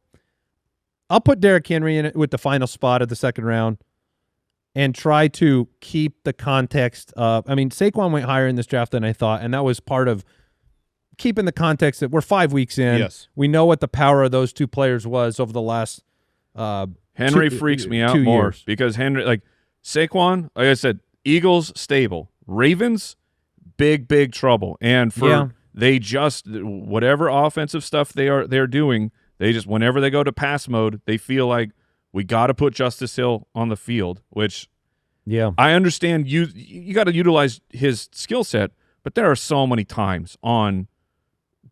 put Derrick Henry in it with the final spot of the second round and try to keep the context of. I mean, Saquon went higher in this draft than I thought, and that was part of keeping the context that we're 5 weeks in. Yes. We know what the power of those two players was over the last Henry freaks me out more years. because Henry, like Saquon, like I said, Eagles stable, Ravens big trouble, and for they just whatever offensive stuff they're doing, they just whenever they go to pass mode, they feel like we got to put Justice Hill on the field, which I understand you got to utilize his skill set, but there are so many times on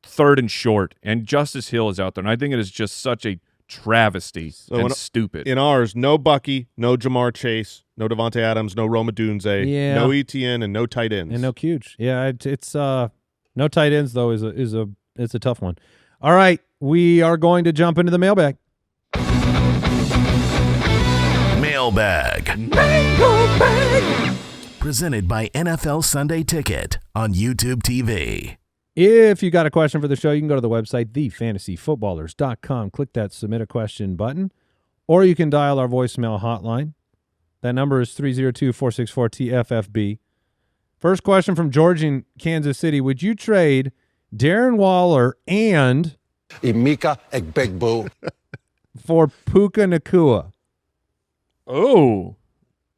third and short, and Justice Hill is out there, and I think it is just such a travesty and stupid. In ours, no Bucky, no Jamar Chase, no Devontae Adams, no Rome Odunze, no ETN, and no tight ends. And no Cuge. Yeah, it's no tight ends though is a tough one. All right, we are going to jump into the mailbag. Mailbag. Presented by NFL Sunday Ticket on YouTube TV. If you got a question for the show, you can go to the website, thefantasyfootballers.com. Click that submit a question button, or you can dial our voicemail hotline. That number is 302-464-TFFB. First question from George in Kansas City. Would you trade Darren Waller and Emeka Egbuka. for Puka Nacua? Oh.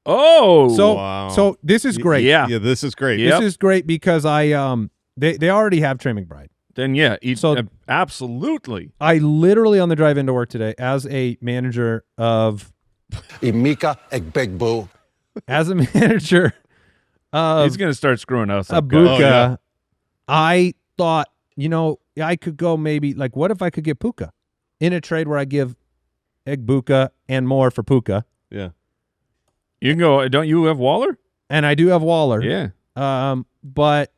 So this is great. Yeah, this is great. This is great because they already have Trey McBride. Then absolutely. I literally on the drive into work today as a manager of Emeka Egbuka. as a manager of He's going to start screwing us up. Egbuka, I thought, I could go maybe like what if I could get Puka in a trade where I give Egbuka and more for Puka? Yeah. You can go, don't you have Waller? And I do have Waller. Yeah. But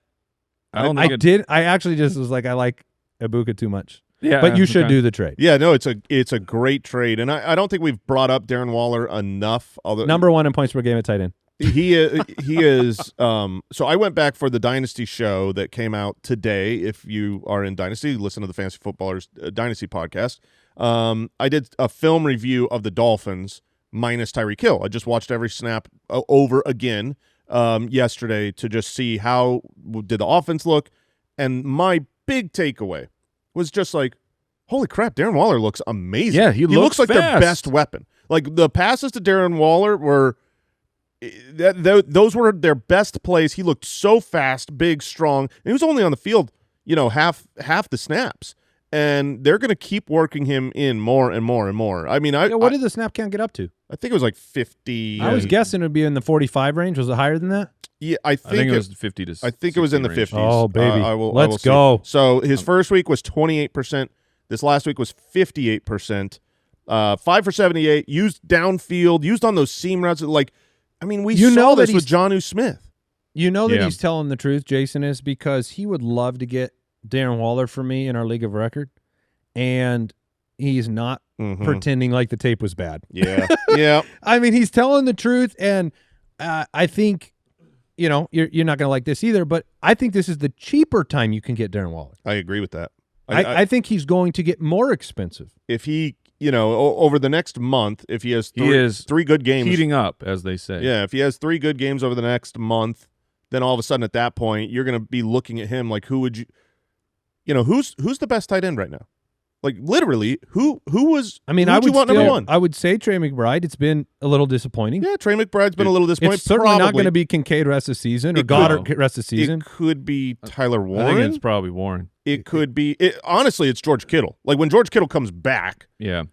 I actually just was like, I like Egbuka too much. Yeah. But you should do the trade. Yeah, no, it's a great trade. And I don't think we've brought up Darren Waller enough. Although Number 1 in points per game at tight end. He is so I went back for the Dynasty show that came out today. If you are in Dynasty, listen to the Fantasy Footballers Dynasty podcast. I did a film review of the Dolphins minus Tyreek Hill. I just watched every snap over again yesterday to just see how did the offense look. And my big takeaway was just like, holy crap, Darren Waller looks amazing. Yeah, he looks like fast. their best weapon. Like the passes to Darren Waller were those were their best plays. He looked so fast, big, strong. And he was only on the field, half the snaps. And they're going to keep working him in more and more and more. I mean, what did the snap count get up to? I think it was like 50. I was guessing it would be in the 45 range. Was it higher than that? Yeah, I think it was 50 to 60. I think it was in the range. 50s. Oh, baby. Let's go. So his first week was 28%. This last week was 58%. 5 for 78. Used downfield. Used on those seam routes. We saw this with Jonnu Smith. You know that he's telling the truth, Jason, is because he would love to get Darren Waller for me in our league of record, and he's not pretending like the tape was bad. Yeah, yeah. I mean, he's telling the truth, and I think, you're not going to like this either, but I think this is the cheaper time you can get Darren Waller. I agree with that. I think he's going to get more expensive. If he, over the next month, if he has three good games. Heating up, as they say. Yeah, if he has 3 good games over the next month, then all of a sudden at that point, you're going to be looking at him like who would you – who's the best tight end right now? Like literally, who was? I mean, who would you want number one? I would say Trey McBride. It's been a little disappointing. Yeah, Trey McBride's been a little disappointing. It's certainly not going to be Kincaid rest of the season or Goddard rest of the season. It could be Tyler Warren. I think it's probably Warren. It could be. Honestly, it's George Kittle. Like when George Kittle comes back,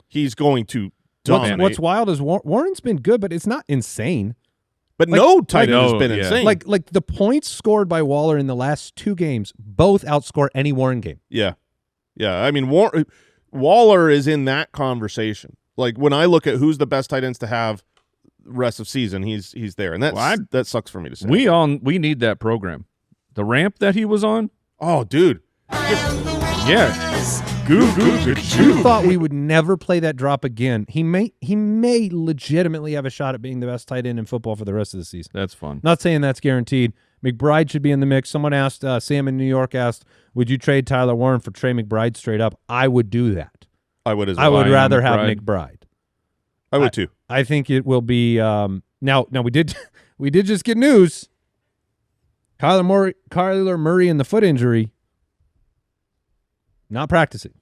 he's going to dominate. What's wild is Warren's been good, but it's not insane. But no tight end has been insane. Like the points scored by Waller in the last 2 games both outscore any Warren game. Yeah. I mean, Waller is in that conversation. Like when I look at who's the best tight ends to have rest of season, he's there, and that sucks for me to say. We need that program. The ramp that he was on. Oh, dude. Yeah. Who thought we would never play that drop again? He may legitimately have a shot at being the best tight end in football for the rest of the season. That's fun. Not saying that's guaranteed. McBride should be in the mix. Someone asked, Sam in New York asked, would you trade Tyler Warren for Trey McBride straight up? I would do that. I would as well. I would rather have McBride. I would too. I think it will be now we did just get news. Kyler Murray in the foot injury. Not practicing.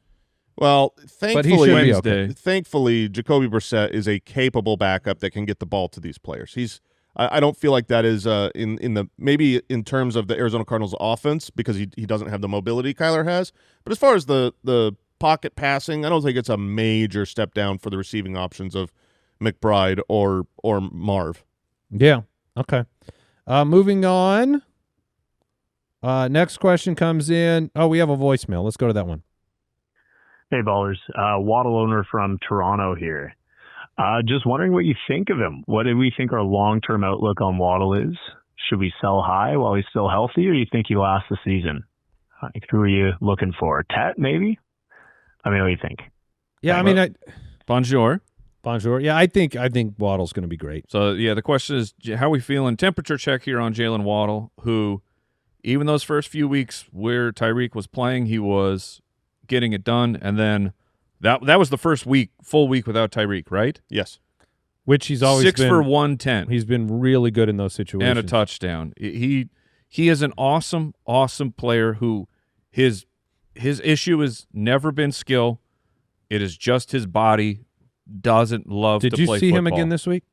Well, thankfully, okay. Thankfully, Jacoby Brissett is a capable backup that can get the ball to these players. I don't feel like that is maybe in terms of the Arizona Cardinals offense because he doesn't have the mobility Kyler has. But as far as the pocket passing, I don't think it's a major step down for the receiving options of McBride or Marv. Yeah. Okay. Moving on. Next question comes in. Oh, we have a voicemail. Let's go to that one. Hey, Ballers. Waddle owner from Toronto here. Just wondering what you think of him. What do we think our long-term outlook on Waddle is? Should we sell high while he's still healthy, or do you think he lasts the season? Who are you looking for? Tet, maybe? I mean, what do you think? Yeah, Bonjour. Yeah, I think Waddle's going to be great. So, yeah, the question is, how are we feeling? Temperature check here on Jaylen Waddle, who, even those first few weeks where Tyreek was playing, he was getting it done, and then that was the first full week without Tyreek, right? Yes. Which he's always 6 for 110. He's been really good in those situations. And a touchdown. He is an awesome player who his issue has never been skill. It is just his body doesn't love to play football. Did you see him again this week?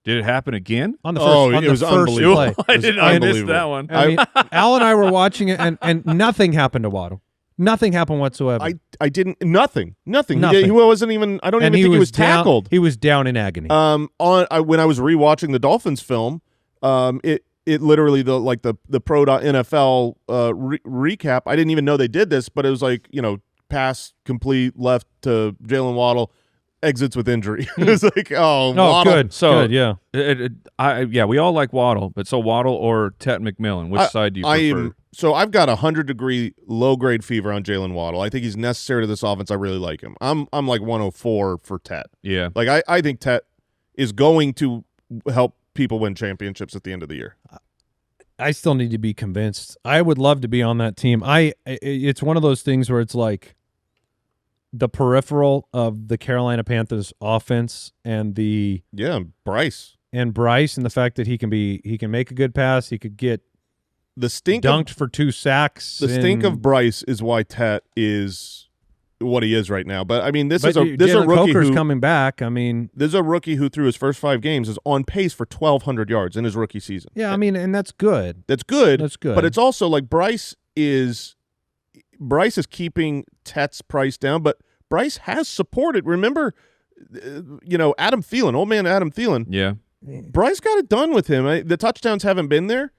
Did it happen again? On the first, it was unbelievable. play. I missed that one. I mean, Al and I were watching it, and nothing happened to Waddle. Nothing happened whatsoever. I didn't. Nothing. He wasn't even. I don't even think he was tackled. He was down in agony. When I was rewatching the Dolphins film, it literally the pro.nfl recap. I didn't even know they did this, but it was like pass complete left to Jaylen Waddle. Exits with injury. It's like, Waddle. Good. So good, yeah. We all like Waddle, but so Waddle or Tet McMillan, which side do you prefer? So I've got 100-degree low-grade fever on Jaylen Waddle. I think he's necessary to this offense. I really like him. I'm like 104 for Tet. Yeah. Like I think Tet is going to help people win championships at the end of the year. I still need to be convinced. I would love to be on that team. It's one of those things where it's like the peripheral of the Carolina Panthers offense and Bryce and the fact that he can make a good pass, he could get the stink dunked for 2 sacks. The stink of Bryce is why Tet is what he is right now. But I mean, this is a rookie who's coming back. I mean, there's a rookie who through his first 5 games is on pace for 1,200 yards in his rookie season. Yeah, I mean, and that's good. That's good. That's good. But it's also like Bryce is keeping Tet's price down, but Bryce has supported. Remember, Adam Thielen, old man Adam Thielen. Yeah. Bryce got it done with him. The touchdowns haven't been there,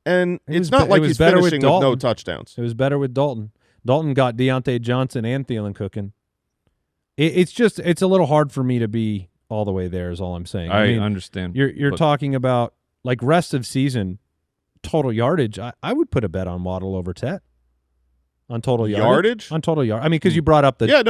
and it's not like he's finishing with no touchdowns. It was better with Dalton. Dalton got Deontay Johnson and Thielen cooking. It's a little hard for me to be all the way there is all I'm saying. I mean, understand. You're talking about like rest of season total yardage. I would put a bet on Waddle over Tet. On total yardage? On total yard. I mean, because you brought up You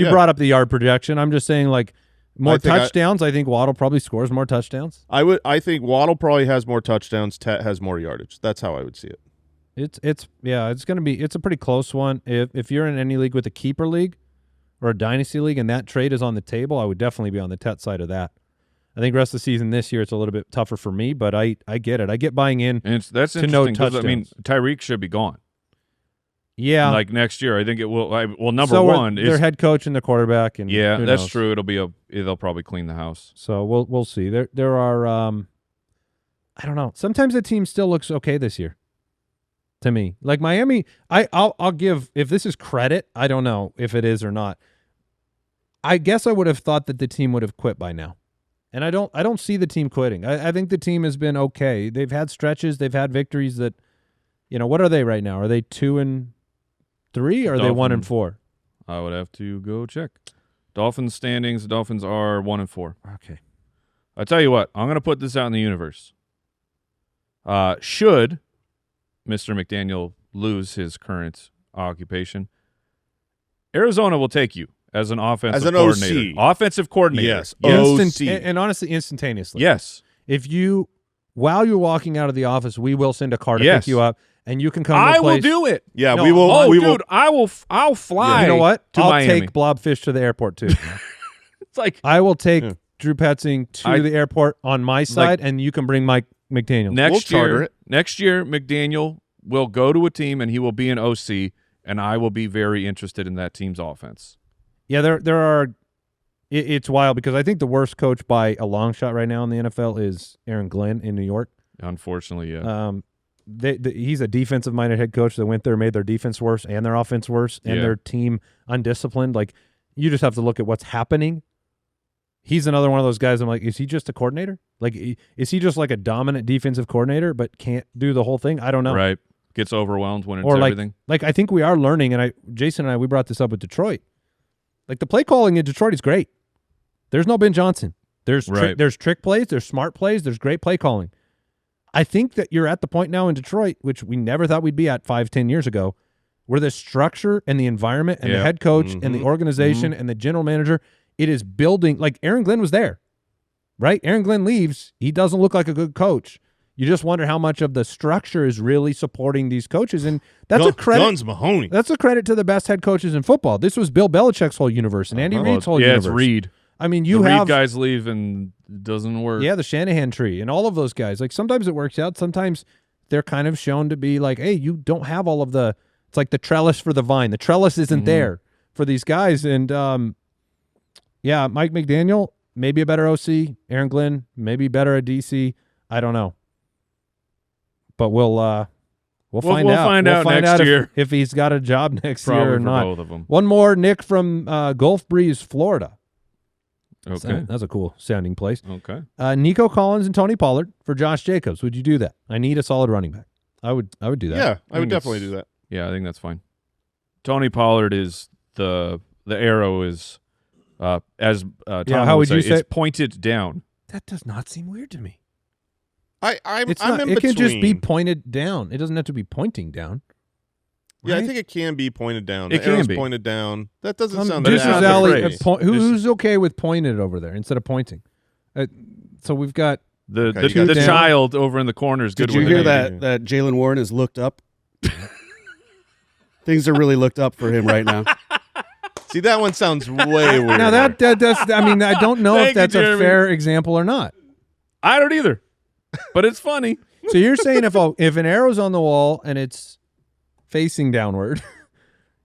brought up the yard projection. I'm just saying, like, more touchdowns. I think Waddle probably scores more touchdowns. I think Waddle probably has more touchdowns. Tet has more yardage. That's how I would see it. It's a pretty close one. If you're in any league with a keeper league or a dynasty league and that trade is on the table, I would definitely be on the Tet side of that. I think rest of the season this year it's a little bit tougher for me, but I get it. I get buying in. And that's to no interesting. touchdowns. I mean, Tyreek should be gone. Yeah. Like next year, I think it will. Number so one their is head coach and the quarterback, and yeah, who that's knows? true. They'll probably clean the house. So we'll see. There are I don't know. Sometimes the team still looks okay this year. To me, like Miami, I'll give, if this is credit, I don't know if it is or not. I guess I would have thought that the team would have quit by now, and I don't see the team quitting. I think the team has been okay. They've had stretches, they've had victories that, what are they right now? Are they 2-3 or are they 1-4? I would have to go check. Dolphins standings. The Dolphins are 1-4. Okay. I tell you what, I'm going to put this out in the universe. Should Mr. McDaniel lose his current occupation, Arizona will take you as an offensive coordinator. OC. Offensive coordinator. Yes. Instant, OC. and honestly, instantaneously. Yes. If you, while you're walking out of the office, we will send a car to Yes. pick you up, and you can come. I replace, will do it. Yeah, No, we will. Oh, we dude, will. I'll fly. You know what? To I'll Miami. take Blobfish to the airport too. It's like I will take Drew Petzing to I- the airport on my side, and you can bring Mike McDaniel. next charter year. it. Next year, McDaniel will go to a team and he will be an OC, and I will be very interested in that team's offense. Yeah, there are. It's wild because I think the worst coach by a long shot right now in the NFL is Aaron Glenn in New York. Unfortunately, yeah. He's a defensive-minded head coach that went there, made their defense worse and their offense worse, and their team undisciplined. Like, you just have to look at what's happening. He's another one of those guys. I'm like, is he just a coordinator? Like, is he just like a dominant defensive coordinator but can't do the whole thing? I don't know. Right. Gets overwhelmed when it's Or everything. like I think we are learning, and Jason and I, we brought this up with Detroit. Like, the play calling in Detroit is great. There's no Ben Johnson. There's there's trick plays, there's smart plays, there's great play calling. I think that you're at the point now in Detroit, which we never thought we'd be at 5-10 years ago, where the structure and the environment and the head coach and the organization and the general manager, it is building. Like, Aaron Glenn was there, right? Aaron Glenn leaves. He doesn't look like a good coach. You just wonder how much of the structure is really supporting these coaches, and that's a credit. Guns Mahoney. That's a credit to the best head coaches in football. This was Bill Belichick's whole universe and Andy Reid's whole universe. It's Reid. I mean, The Reid guys leave and it doesn't work. Yeah, the Shanahan tree and all of those guys. Like, sometimes it works out. Sometimes they're kind of shown to be like, hey, you don't have all of the – it's like the trellis for the vine. The trellis isn't there for these guys. And, yeah, Mike McDaniel, maybe a better OC. Aaron Glenn, maybe better at DC. I don't know. But we'll find out. We'll find out next year. if he's got a job next year or for not. both of them. One more, Nick from Gulf Breeze, Florida. Okay. That's a cool sounding place. Okay. Nico Collins and Tony Pollard for Josh Jacobs. Would you do that? I need a solid running back. I would do that. Yeah, I would think definitely it's- do that. Yeah, I think that's fine. Tony Pollard is the arrow is as Tom how would you say- it's pointed down. That does not seem weird to me. I'm It's I'm not, in it can just be between. pointed down. It doesn't have to be pointing down. Yeah, I right? think it can be pointed down. It The can arrow's be. pointed down. That doesn't sound This that is not the bad. Allie. phrase. Who's okay with pointed over there instead of pointing? So we've got The Okay, you got the down. child over in the corner is good Did you with hear the name. that Jaylen Warren is looked up? Things are really looked up for him right now. See, that one sounds way weird. now that's. I mean, I don't know Thank if that's you, a Jeremy. fair example or not. I don't either. But it's funny. So you're saying if an arrow's on the wall and it's facing downward,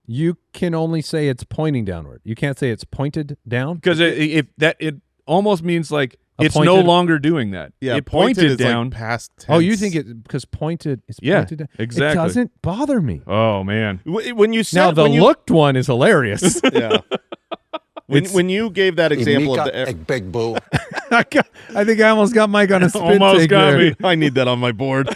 you can only say it's pointing downward. You can't say it's pointed down. Because it almost means like it's no Pointed- longer doing that. Yeah, it pointed is down. Like past tense. Oh, you think it because pointed is Yeah, pointed down? exactly. It doesn't bother me. Oh man. When you said Now the when you, looked one is hilarious. yeah. When you gave that example of the Egbuka, I think I almost got Mike on a spit Almost take got there. me. I need that on my board.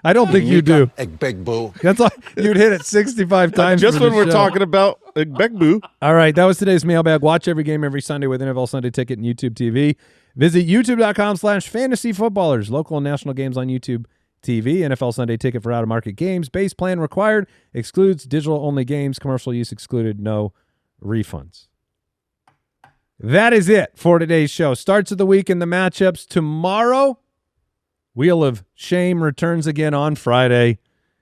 I don't think you do. Egbuka. That's all. You'd hit it 65 times. Just for when the we're show. talking about Begboo. All right, that was today's mailbag. Watch every game every Sunday with NFL Sunday Ticket and YouTube TV. Visit youtube.com/fantasyfootballers. Local and national games on YouTube TV. NFL Sunday Ticket for out-of-market games. Base plan required. Excludes digital-only games. Commercial use excluded. No refunds. That is it for today's show. Starts of the week and the matchups tomorrow. Wheel of Shame returns again on Friday.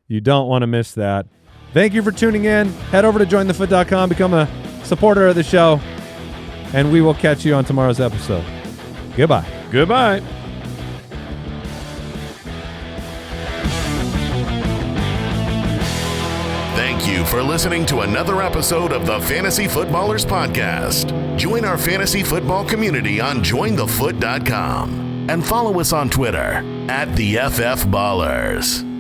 You don't want to miss that. Thank you for tuning in. Head over to jointhefoot.com, become a supporter of the show, and we will catch you on tomorrow's episode. Goodbye. Goodbye. Thank you for listening to another episode of the Fantasy Footballers Podcast. Join our fantasy football community on jointhefoot.com and follow us on Twitter @TheFFBallers.